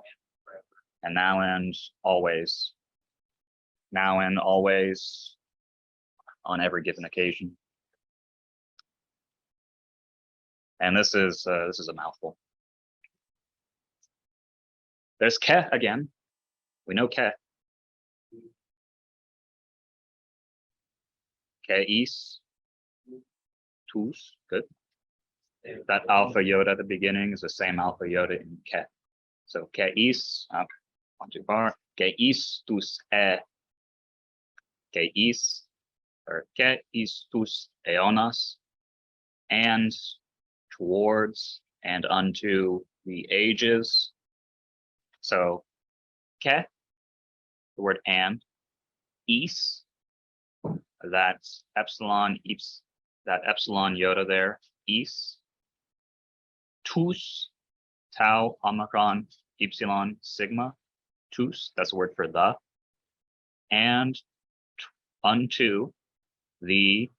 And now and always. Now and always on every given occasion. And this is a mouthful. There's ke again. We know ke. Keis, tous, good. That alpha iota at the beginning is the same alpha iota in ke. So keis, up, 1, 2 bar, keis tous keis, or keis tous eonas, and towards and unto the ages. So ke, the word and, is, that's epsilon, that epsilon iota there, is, tous, tau, omicron, epsilon, sigma, tous, that's the word for the. and unto the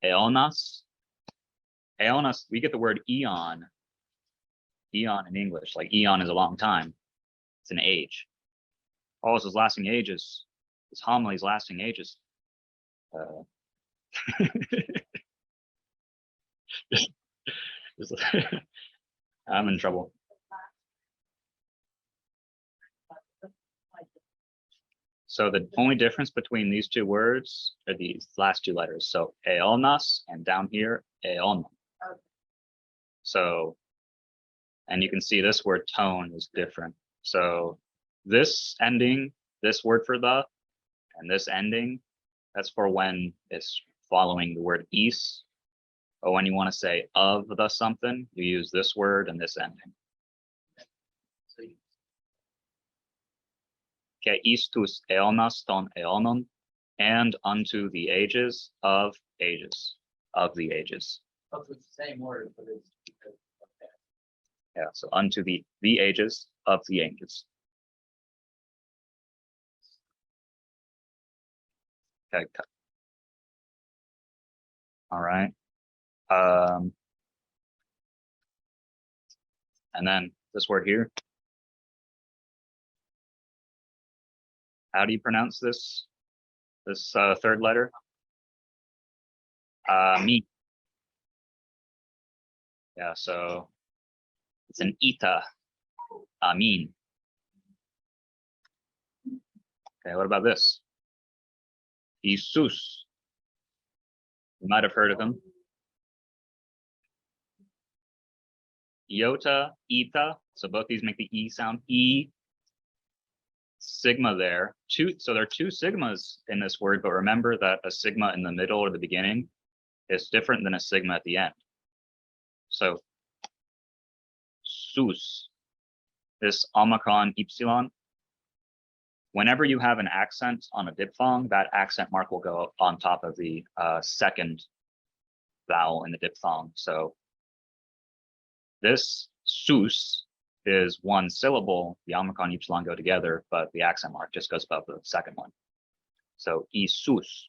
aeonas. Aeonas, we get the word eon. Eon in English, like eon is a long time. It's an age. All this is lasting ages. This homily is lasting ages. I'm in trouble. So the only difference between these two words are these last two letters. So aeonas and down here, aeon. So, and you can see this word tone is different. So this ending, this word for the, and this ending, that's for when it's following the word is. But when you want to say of the something, you use this word and this ending. Okay, istus aeonas ton aeonon, and unto the ages of ages, of the ages. Oh, so it's the same word, but it's because of that. Yeah, so unto the ages of the ages. Okay. All right. And then this word here. How do you pronounce this? This third letter? Me. Yeah, so it's an eta. Amin. Okay, what about this? Jesus. You might have heard of him. Iota, eta. So both these make the E sound. E. Sigma there. So there are two sigmas in this word, but remember that a sigma in the middle or the beginning is different than a sigma at the end. So Soos, this Omicron Epsilon, whenever you have an accent on a diphthong, that accent mark will go on top of the second vowel in the diphthong. So this Soos is one syllable, the Omicron Epsilon go together, but the accent mark just goes above the second one. So Isus.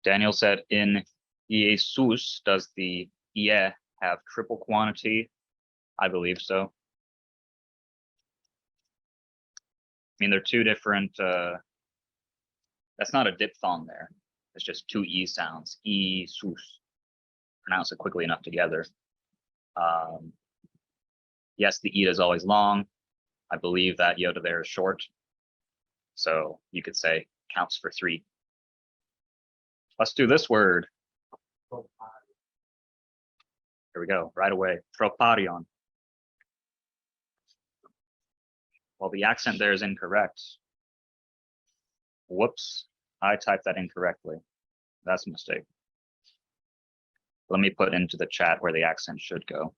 Daniel said, in Jesus, does the ie have triple quantity? I believe so. I mean, they're two different, that's not a diphthong there. It's just two E sounds, Jesus. Pronounce it quickly enough together. Yes, the eta is always long. I believe that iota there is short. So you could say counts for 3. Let's do this word. Here we go, right away. Troparion. Well, the accent there is incorrect. Whoops, I typed that incorrectly. That's a mistake. Let me put into the chat where the accent should go.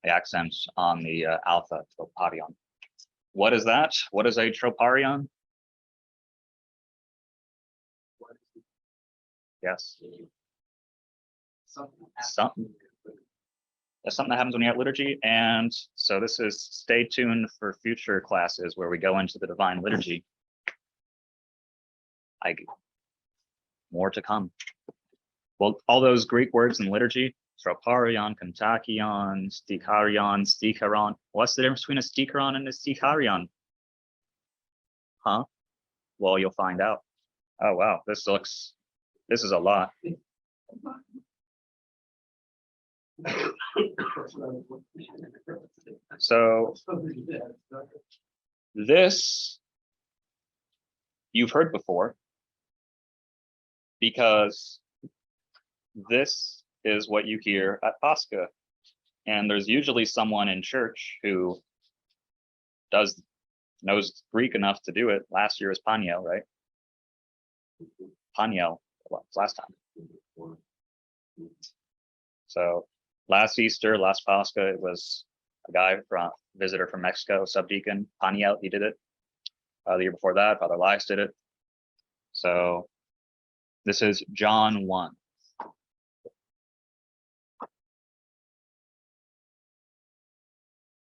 The accent's on the alpha, troparion. What is that? What is a troparion? Yes. Something. That's something that happens when you're at liturgy. And so this is, stay tuned for future classes where we go into the divine liturgy. More to come. Well, all those Greek words in liturgy, troparion, kontakion, stikarion, stikaron. What's the difference between a stikaron and a stikarion? Huh? Well, you'll find out. Oh, wow. This is a lot. So this you've heard before, because this is what you hear at Pascha. And there's usually someone in church who knows Greek enough to do it. Last year was Paniel, right? Paniel, last time. So last Easter, last Pascha, it was a guy visitor from Mexico, subdeacon, Paniel, he did it. The year before that, Father Elias did it. So this is John 1.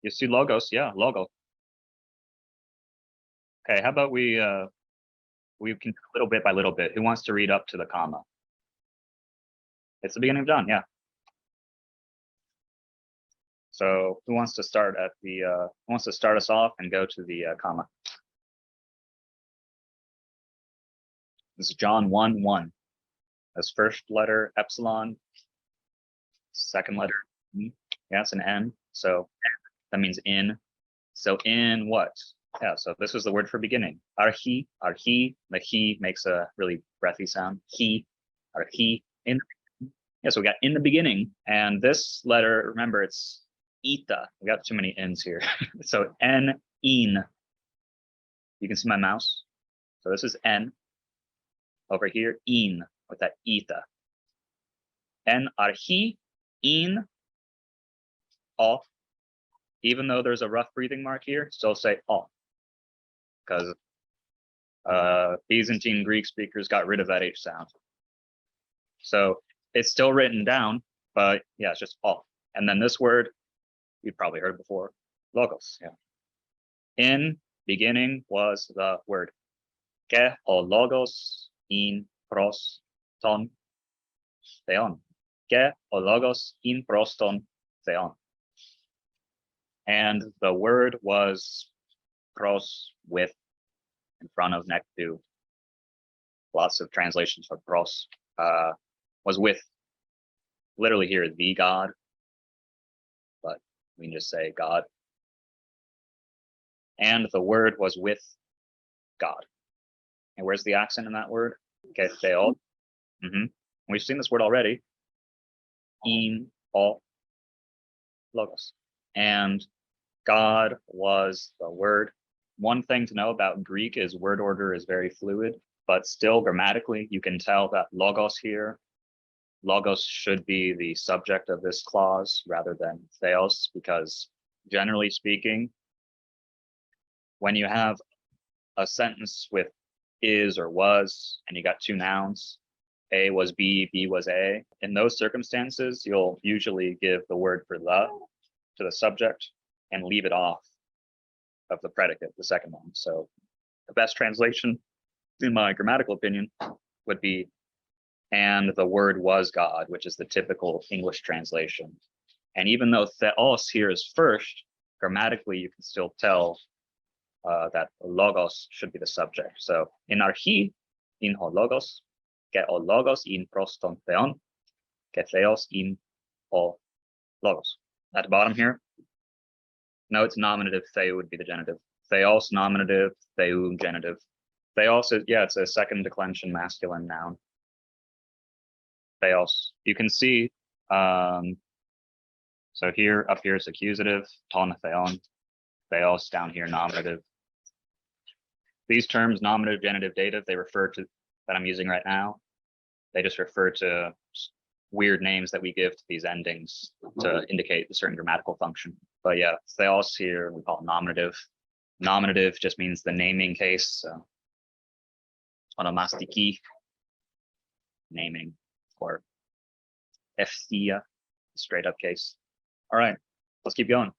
You see logos, yeah, logo. Okay, how about we can little bit by little bit. Who wants to read up to the comma? It's the beginning of John, yeah. So who wants to start at the who wants to start us off and go to the comma? This is John 1:1. That's first letter epsilon, second letter E. Yeah, it's an N. So that means in. So in what? Yeah, so this is the word for beginning. Archi, archi. The he makes a really breathy sound. He, archi, in. Yeah, so we got in the beginning. And this letter, remember, it's eta. We got too many N's here. So N, in. You can see my mouse. So this is N. Over here, in, with that eta. En archi, in, o. Even though there's a rough breathing mark here, still say o. Because Byzantine Greek speakers got rid of that H sound. So it's still written down, but yeah, it's just o. And then this word, you've probably heard before, logos. Yeah. In beginning was the word. Ke o logos in pros ton theon. Ke o logos in pros ton theon. And the word was pros, with, in front of, next to. Lots of translations for pros. Was with. Literally here, the God. But we can just say God. And the word was with God. And where's the accent in that word? Okay, theol. We've seen this word already. In o logos. And God was the word. One thing to know about Greek is word order is very fluid, but still grammatically, you can tell that logos here, logos should be the subject of this clause rather than theos, because generally speaking, when you have a sentence with is or was, and you got two nouns, A was B, B was A, in those circumstances, you'll usually give the word for the to the subject and leave it off of the predicate, the second one. So the best translation, in my grammatical opinion, would be, and the word was God, which is the typical English translation. And even though theos here is first, grammatically, you can still tell that logos should be the subject. So in archi, in ho logos, ke o logos in proston theon, ke theos in ho logos. At the bottom here, no, it's nominative. Theu would be the genitive. Theos nominative, theu genitive. Theos is, yeah, it's a second declension masculine noun. Theos. You can see, so here, up here is accusative, ton theon. Theos down here, nominative. These terms, nominative, genitive, dative, they refer to, that I'm using right now, they just refer to weird names that we give to these endings to indicate a certain grammatical function. But yeah, theos here, we call it nominative. Nominative just means the naming case. So onomastiki, naming, or epsia, straight up case. All right, let's keep going.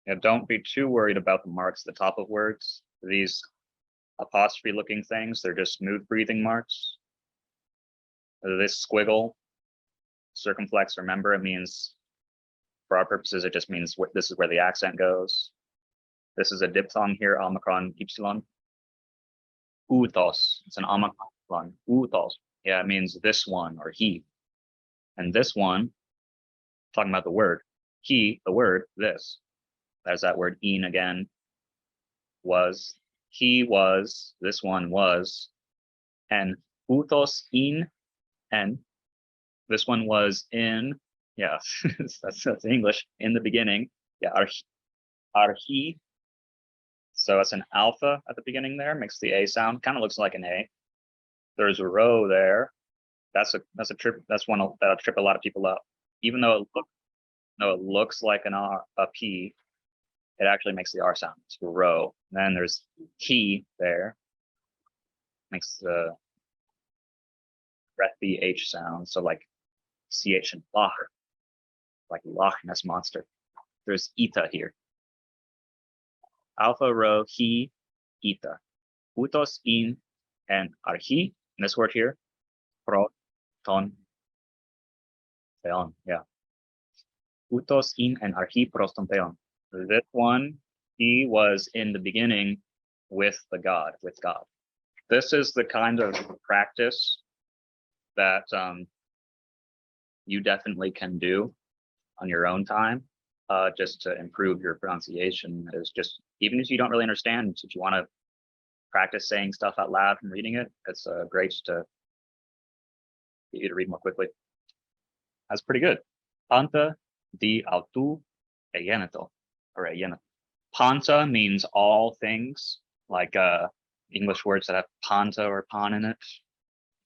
Yeah, don't be too worried about the marks at the top of words. These apostrophe looking things, they're just smooth breathing marks. This squiggle, circumflex, remember, it means, for our purposes, it just means this is where the accent goes. This is a diphthong here, omicron, epsilon. Utos, it's an omicron, utos. Yeah, it means this one or he. And this one, talking about the word, he, the word, this. There's that word in again, was, he was, this one was, and utos in, and this one was in, yeah, that's English, in the beginning. Yeah, archi. So it's an alpha at the beginning there, makes the A sound, kind of looks like an A. There's a rho there. That's a trip, that's one that'll trip a lot of people up. Even though it looks like an R, a P, it actually makes the R sound. It's a rho. And then there's he there, makes the breathy H sound. So like CH and Loch, like Loch Ness Monster. there's eta here. Alpha rho he eta. Utos in and archi. And this word here, proton theon. Yeah. Utos in and archi proston theon. This one, he was in the beginning with the God, with God. This is the kind of practice that you definitely can do on your own time, just to improve your pronunciation. Is just, even if you don't really understand, if you want to practice saying stuff out loud and reading it, it's great to get you to read more quickly. That's pretty good. Panta di autu egeneto, or egeneto. Panta means all things, like English words that have panta or pan in it.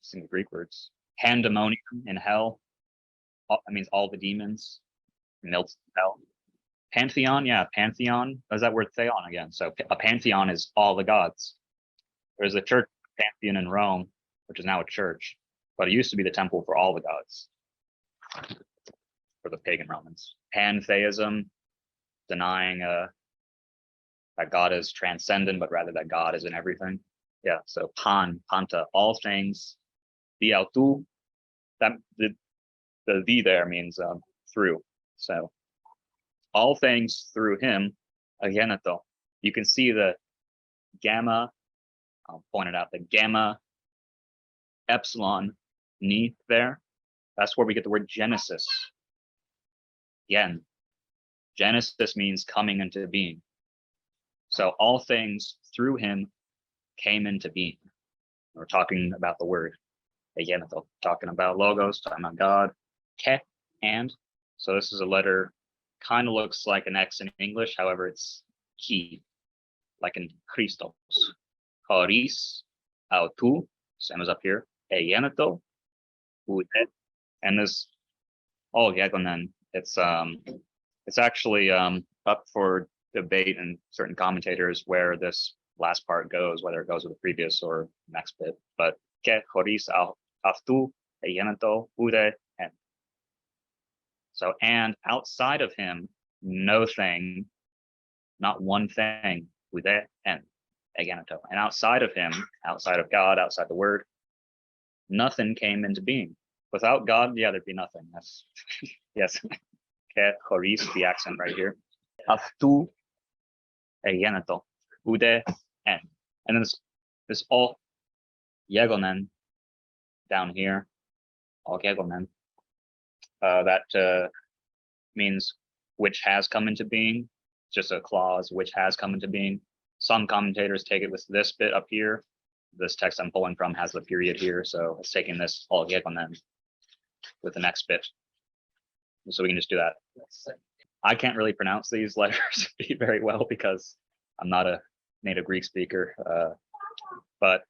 Some Greek words. Pandemonium in hell. That means all the demons. Melts in hell. Pantheon, yeah, pantheon. There's that word theon again. So a pantheon is all the gods. There's a church pantheon in Rome, which is now a church, but it used to be the temple for all the gods, for the pagan Romans. Pantheism, denying that God is transcendent, but rather that God is in everything. Yeah, so panta, all things. The autu, that the there means through. So all things through him, ageneto. You can see the gamma, I'll point it out, the gamma epsilon ni there. That's where we get the word Genesis. Again, Genesis means coming into being. So all things through him came into being. We're talking about the word. Again, talking about logos, talking about God. Ke, and. So this is a letter, kind of looks like an X in English, however, it's ki, like in Christos. Choris, autu, same as up here. Egeneto, ude, and this, oh, Yagonen, it's actually up for debate in certain commentators where this last part goes, whether it goes with the previous or next bit. But ke, choris, autu, egeneto, ude, and. So, and outside of him, no thing, not one thing, ude, and egeneto. And outside of him, outside of God, outside the word, nothing came into being. Without God, yeah, there'd be nothing. That's, yes. Ke, choris, the accent right here. Aftu, egeneto, ude, and. And then this all yegonen down here, all yegonen. That means which has come into being. It's just a clause, which has come into being. Some commentators take it with this bit up here. This text I'm pulling from has the period here, so it's taking this all yegonen with the next bit. So we can just do that. I can't really pronounce these letters very well because I'm not a native Greek speaker. But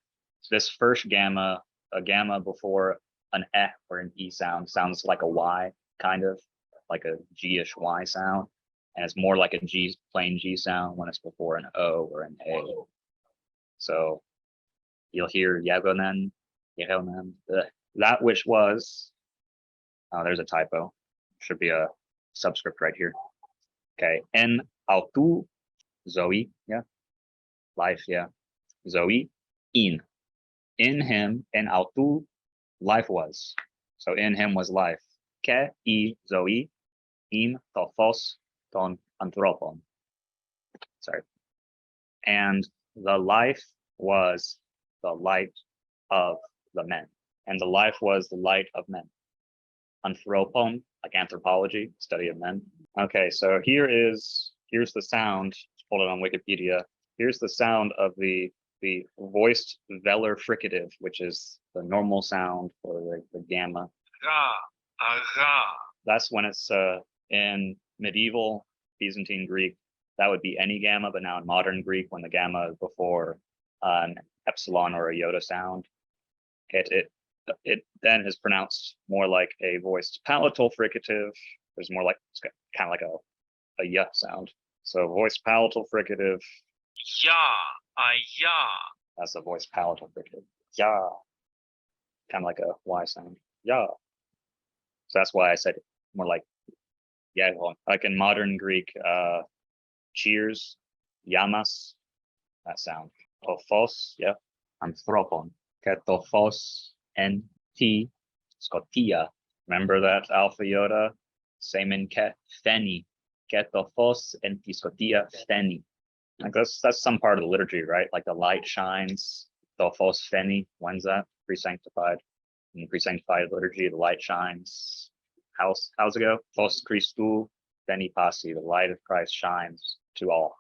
this first gamma, a gamma before an eh or an e sound, sounds like a y, kind of like a G-ish y sound, and it's more like a G, plain G sound when it's before an O or an A. So you'll hear yagonen, yagonen, that which was. Oh, there's a typo. Should be a subscript right here. Okay, en autu zoe, yeah, life, yeah, zoe in him, en autu life was. So in him was life. Ke I zoe in to phos ton anthropon. Sorry. And the life was the light of the men. And the life was the light of men. Anthropon, like anthropology, study of men. Okay, so here's the sound. Hold it on Wikipedia. Here's the sound of the voiced velar fricative, which is the normal sound for the gamma. That's when it's in medieval Byzantine Greek, that would be any gamma, but now in modern Greek, when the gamma is before an epsilon or a iota sound, it then is pronounced more like a voiced palatal fricative. There's more like, it's kind of like a y sound. So voiced palatal fricative. That's a voiced palatal fricative. Yeah. Kind of like a y sound. Yeah. So that's why I said more like Yeah, like in modern Greek, cheers, yamas, that sound. Tophos, yeah. Anthropon. Ketophos en ti scotia. Remember that Alpha Iota? Semen ket pheni. Ketophos en ti scotia pheni. Like that's some part of the liturgy, right? Like the light shines. Tophos pheni. When's that? Pre-sanctified. In the pre-sanctified liturgy, the light shines. How's it go? Phos Christu pheni passi. The light of Christ shines to all.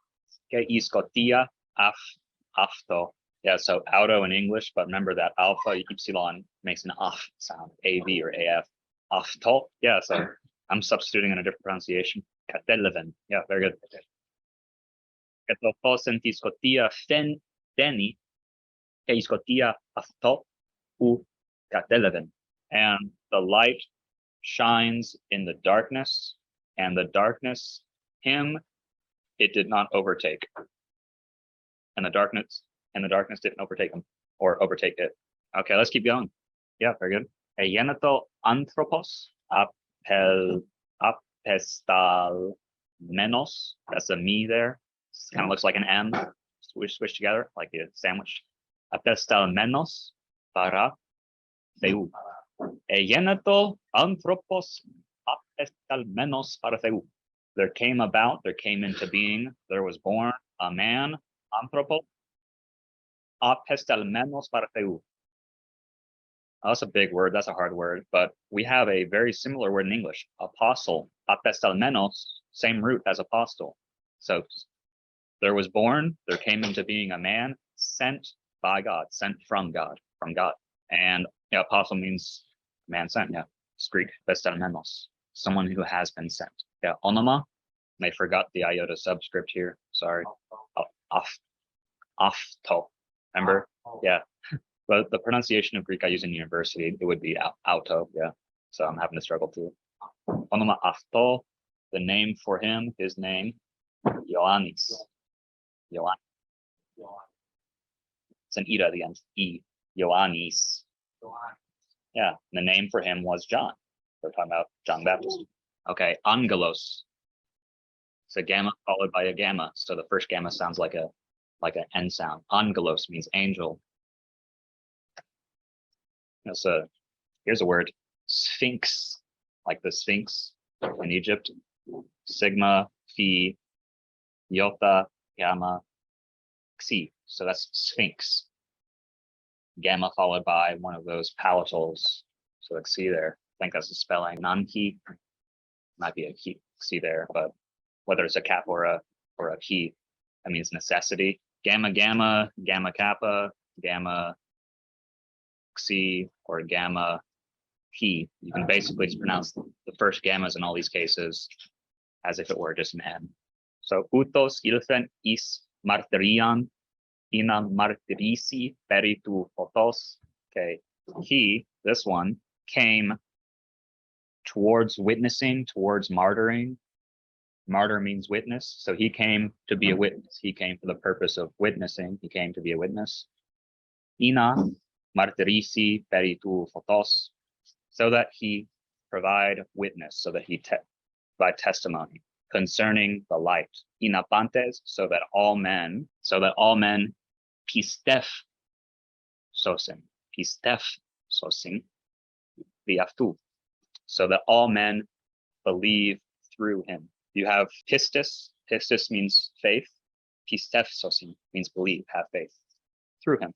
Okay, iskotia afto. Yeah, so auto in English, but remember that alpha epsilon makes an af sound, AV or AF. Afto. Yeah, so I'm substituting in a different pronunciation. Kateleven. Yeah, very good. Ketofosentiscotia pheni, keiskotia afto u kateleven. And the light shines in the darkness, and the darkness him it did not overtake. And the darkness didn't overtake him or overtake it. Okay, let's keep going. Yeah, very good. Egeneto anthropos apestalmenos. That's a me there. Kind of looks like an M. Switch together like a sandwich. Apestalmenos para theu. Egeneto anthropos apestalmenos para theu. There came into being, there was born a man, anthropo, apestalmenos para theu. That's a big word, that's a hard word, but we have a very similar word in English, apostle, apestalmenos, same root as apostle. So there was born, there came into being a man sent by God, sent from God. And yeah, apostle means man sent, yeah, it's Greek, apestalmenos, someone who has been sent. Yeah, onoma, I forgot the iota subscript here, sorry. Afto, remember? Yeah. But the pronunciation of Greek I use in university, it would be auto, yeah. So I'm having to struggle too. Onoma afto, the name for him, his name, Ioannis. It's an ida at the end, E, Ioannis. Yeah, the name for him was John. We're talking about John Baptist. Okay, angelos. It's a gamma followed by a gamma. So the first gamma sounds like an N sound. Angelos means angel. Here's a word, sphinx, like the Sphinx in Egypt. Sigma, phi, iota, gamma, xi. So that's sphinx. Gamma followed by one of those palatals. So like xi there. I think that's the spelling. Non-key. Might be a key xi there, but whether it's a kappa or a key, that means necessity. Gamma, gamma, gamma kappa, gamma xi, or gamma p. You can basically just pronounce the first gammas in all these cases as if it were just man. So utos ilfen is martyrian ina martyrisi peritu photos. Okay, he, this one, came towards witnessing, towards martyring. Martyr means witness. So he came to be a witness. He came for the purpose of witnessing. He came to be a witness. Ina martyrisi peritu photos, so that he provide witness, so that he provide testimony concerning the light. Ina pantes, so that all men pistef sosin viaftu, so that all men believe through him. You have pistis. Pistis means faith. Pistef sosin means believe, have faith through him,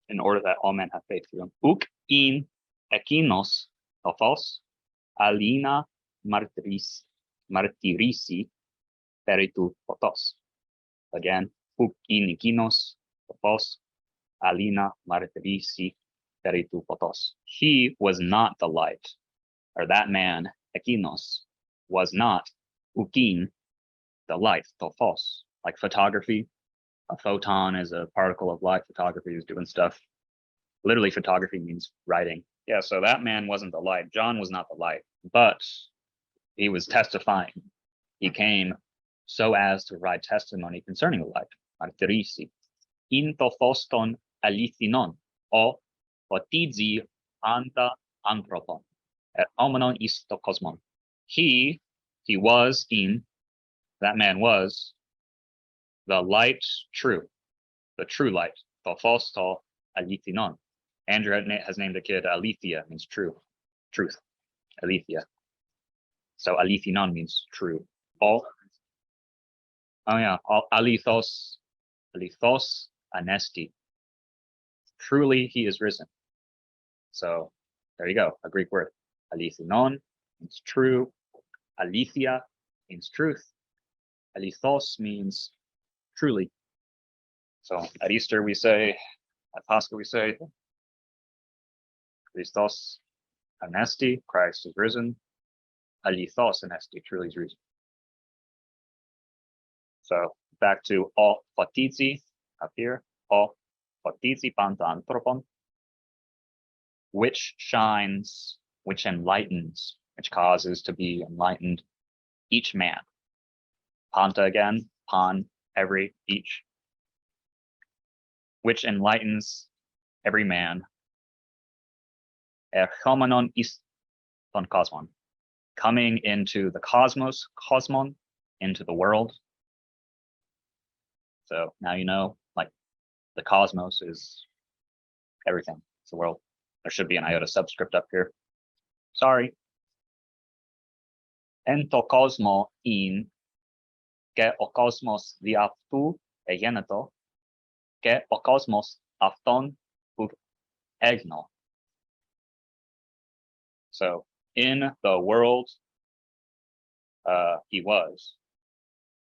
in order that all men have faith through him. Uk in ekinos tophos alina martyrisi peritu photos. Again, uk in ekinos tophos alina martyrisi peritu photos. He was not the light, or that man, ekinos, was not ukin, the light, tophos, like photography. A photon is a particle of light. Photography is doing stuff. Literally, photography means writing. Yeah, so that man wasn't the light. John was not the light, but he was testifying. He came so as to provide testimony concerning the light. Martyrisi. In tophoston alithinon, o otizi anta anthropon, et homonon isto cosmon. He he was in, that man was, the light true, the true light, the false tall, alithinon. Andrew has named the kid Alethea, means true, truth, Alethea. So alithinon means true. All, oh yeah, all alithos anesti. Truly he is risen. So there you go, a Greek word. Alithinon means true. Aletheia means truth. Alithos means truly. So at Easter we say, at Pascha we say, Christos anesti, Christ is risen. Alithos anesti, truly is risen. So back to o photizi up here, o photizi panta anthropon, which shines, which enlightens, which causes to be enlightened each man. Panta again, pan, every, each, which enlightens every man. Erchomenon is ton cosmon, coming into the cosmos, cosmon, into the world. So now you know, like, the cosmos is everything. It's the world. There should be an iota subscript up here. Sorry. Ento cosmo in ke o cosmos diaptu egeneto, ke o cosmos afton ur egno. So in the world he was,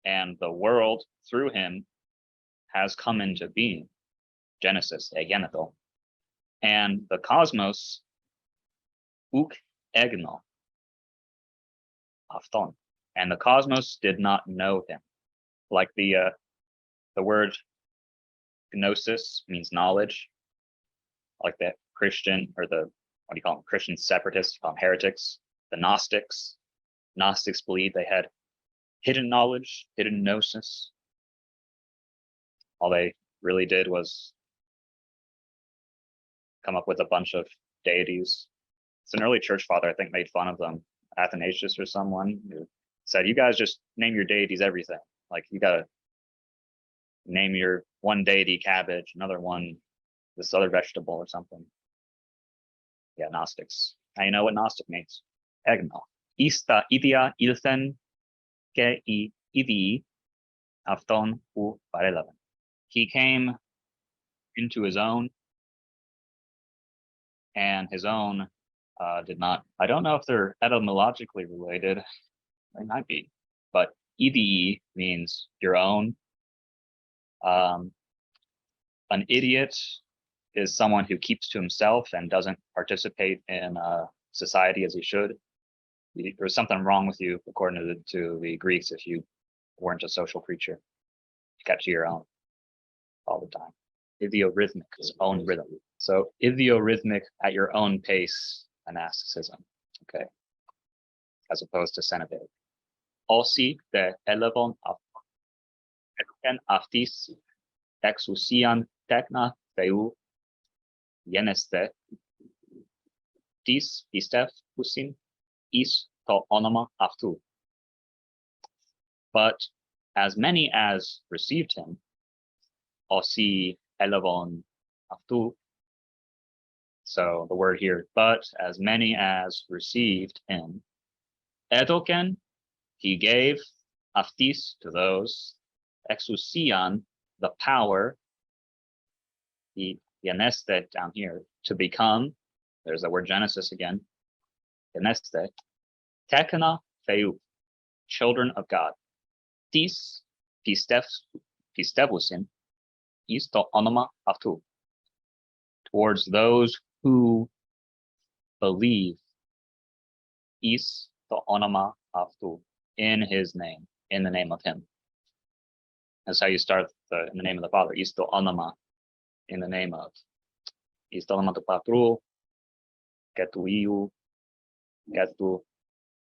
and the world through him has come into being. Genesis, egeneto. And the cosmos, uk egno, afton. And the cosmos did not know him. Like the word gnosis means knowledge. Like the Christian, or the, what do you call them? Christian separatists, call them heretics. The Gnostics. Gnostics believed they had hidden knowledge, hidden gnosis. All they really did was come up with a bunch of deities. It's an early church father, I think, made fun of them. Athanasius or someone who said, you guys just name your deities everything. Like, you gotta name your one deity cabbage, another one this other vegetable or something. Yeah, Gnostics. Now you know what Gnostic means. Egno. Ista idia ilthen ke I idii afton u parelaven. He came into his own, and his own did not. I don't know if they're etymologically related. They might be, but idii means your own. An idiot is someone who keeps to himself and doesn't participate in society as he should. There's something wrong with you, according to the Greeks, if you weren't a social creature. You kept to your own all the time. Idiorhythmic, his own rhythm. So idiorhythmic at your own pace, monasticism. Okay. As opposed to Cenobaic. Osi de elevon aftis exousian techna theu geneste dis pistef usin is to onoma aftu. But as many as received him, osi elevon aftu. So the word here, but as many as received him, edoken, he gave aftis to those, exousian, the power, the geneste down here, to become, there's the word Genesis again, geneste, tekena theu, children of God. Tis pistevusin, is to onoma aftu, towards those who believe, is to onoma aftu, in his name, in the name of him. That's how you start in the name of the Father, is to onoma, in the name of. Is to onoma to patru, ketu iu, ketu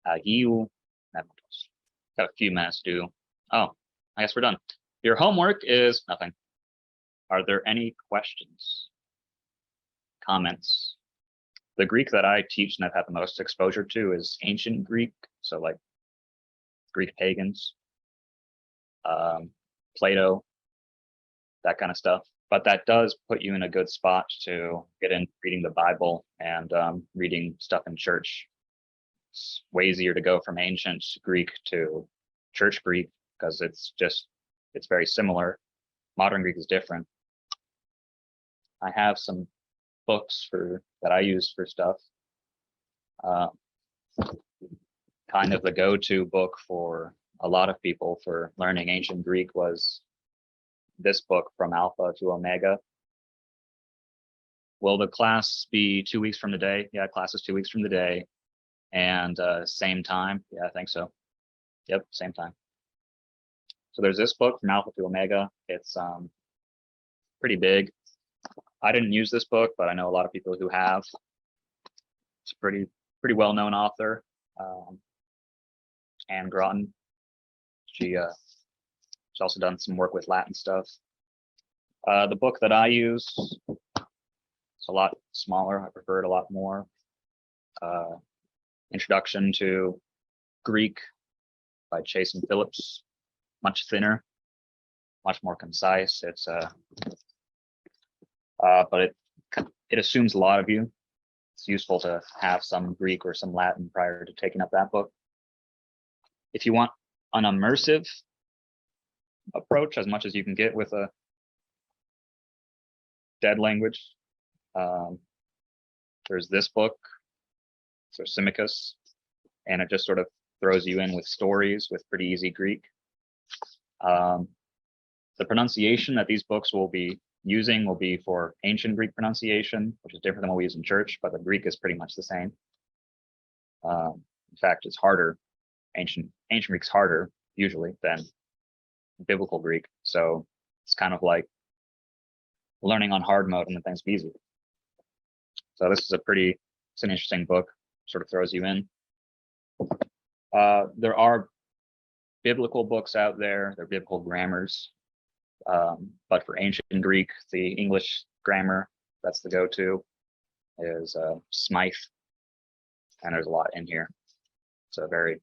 agiu, nepotos. Got a few minutes to do. Oh, I guess we're done. Your homework is nothing. Are there any questions? Comments? The Greek that I teach and I've had the most exposure to is ancient Greek. So like Greek pagans, Plato, that kind of stuff. But that does put you in a good spot to get into reading the Bible and reading stuff in church. It's way easier to go from ancient Greek to church Greek because it's very similar. Modern Greek is different. I have some books that I use for stuff. Kind of the go-to book for a lot of people for learning ancient Greek was this book, From Alpha to Omega. Will the class be 2 weeks from today? Yeah, class is 2 weeks from today. And same time? Yeah, I think so. Yep, same time. So there's this book, From Alpha to Omega. It's pretty big. I didn't use this book, but I know a lot of people who have. It's a pretty well-known author, Anne Groton. She's also done some work with Latin stuff. The book that I use, it's a lot smaller. I prefer it a lot more. Introduction to Greek by Chase and Phillips. Much thinner, much more concise. It's but it assumes a lot of you. It's useful to have some Greek or some Latin prior to taking up that book. If you want an immersive approach, as much as you can get with a dead language, there's this book, Thrasymachus, and it just sort of throws you in with stories with pretty easy Greek. The pronunciation that these books will be using will be for ancient Greek pronunciation, which is different than what we use in church, but the Greek is pretty much the same. In fact, it's harder. Ancient Greek's harder usually than biblical Greek. So it's kind of like learning on hard mode and then things be easy. So this is it's an interesting book, sort of throws you in. There are biblical books out there, they're biblical grammars. But for ancient Greek, the English grammar, that's the go-to, is Smythe. And there's a lot in here. It's a very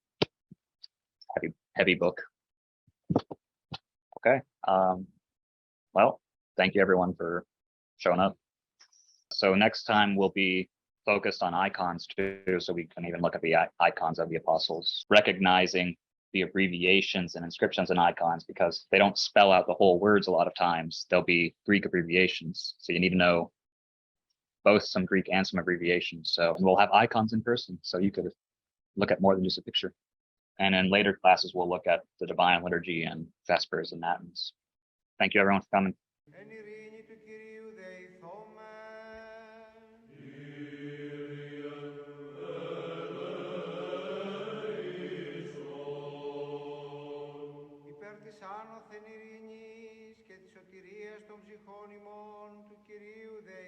heavy book. Okay. Well, thank you everyone for showing up. So next time we'll be focused on icons too, so we can even look at the icons of the apostles, recognizing the abbreviations and inscriptions and icons, because they don't spell out the whole words a lot of times. They'll be Greek abbreviations. So you need to know both some Greek and some abbreviations. So we'll have icons in person, so you could look at more than just a picture. And in later classes, we'll look at the Divine Liturgy and Vespers and Matins. Thank you everyone for coming. Εν ειρήνη του Κυρίου δεηθώμεν. Υπέρ της άνωθεν ειρήνης και της σωτηρίας των ψυχών ημών του Κυρίου δεηθώμεν.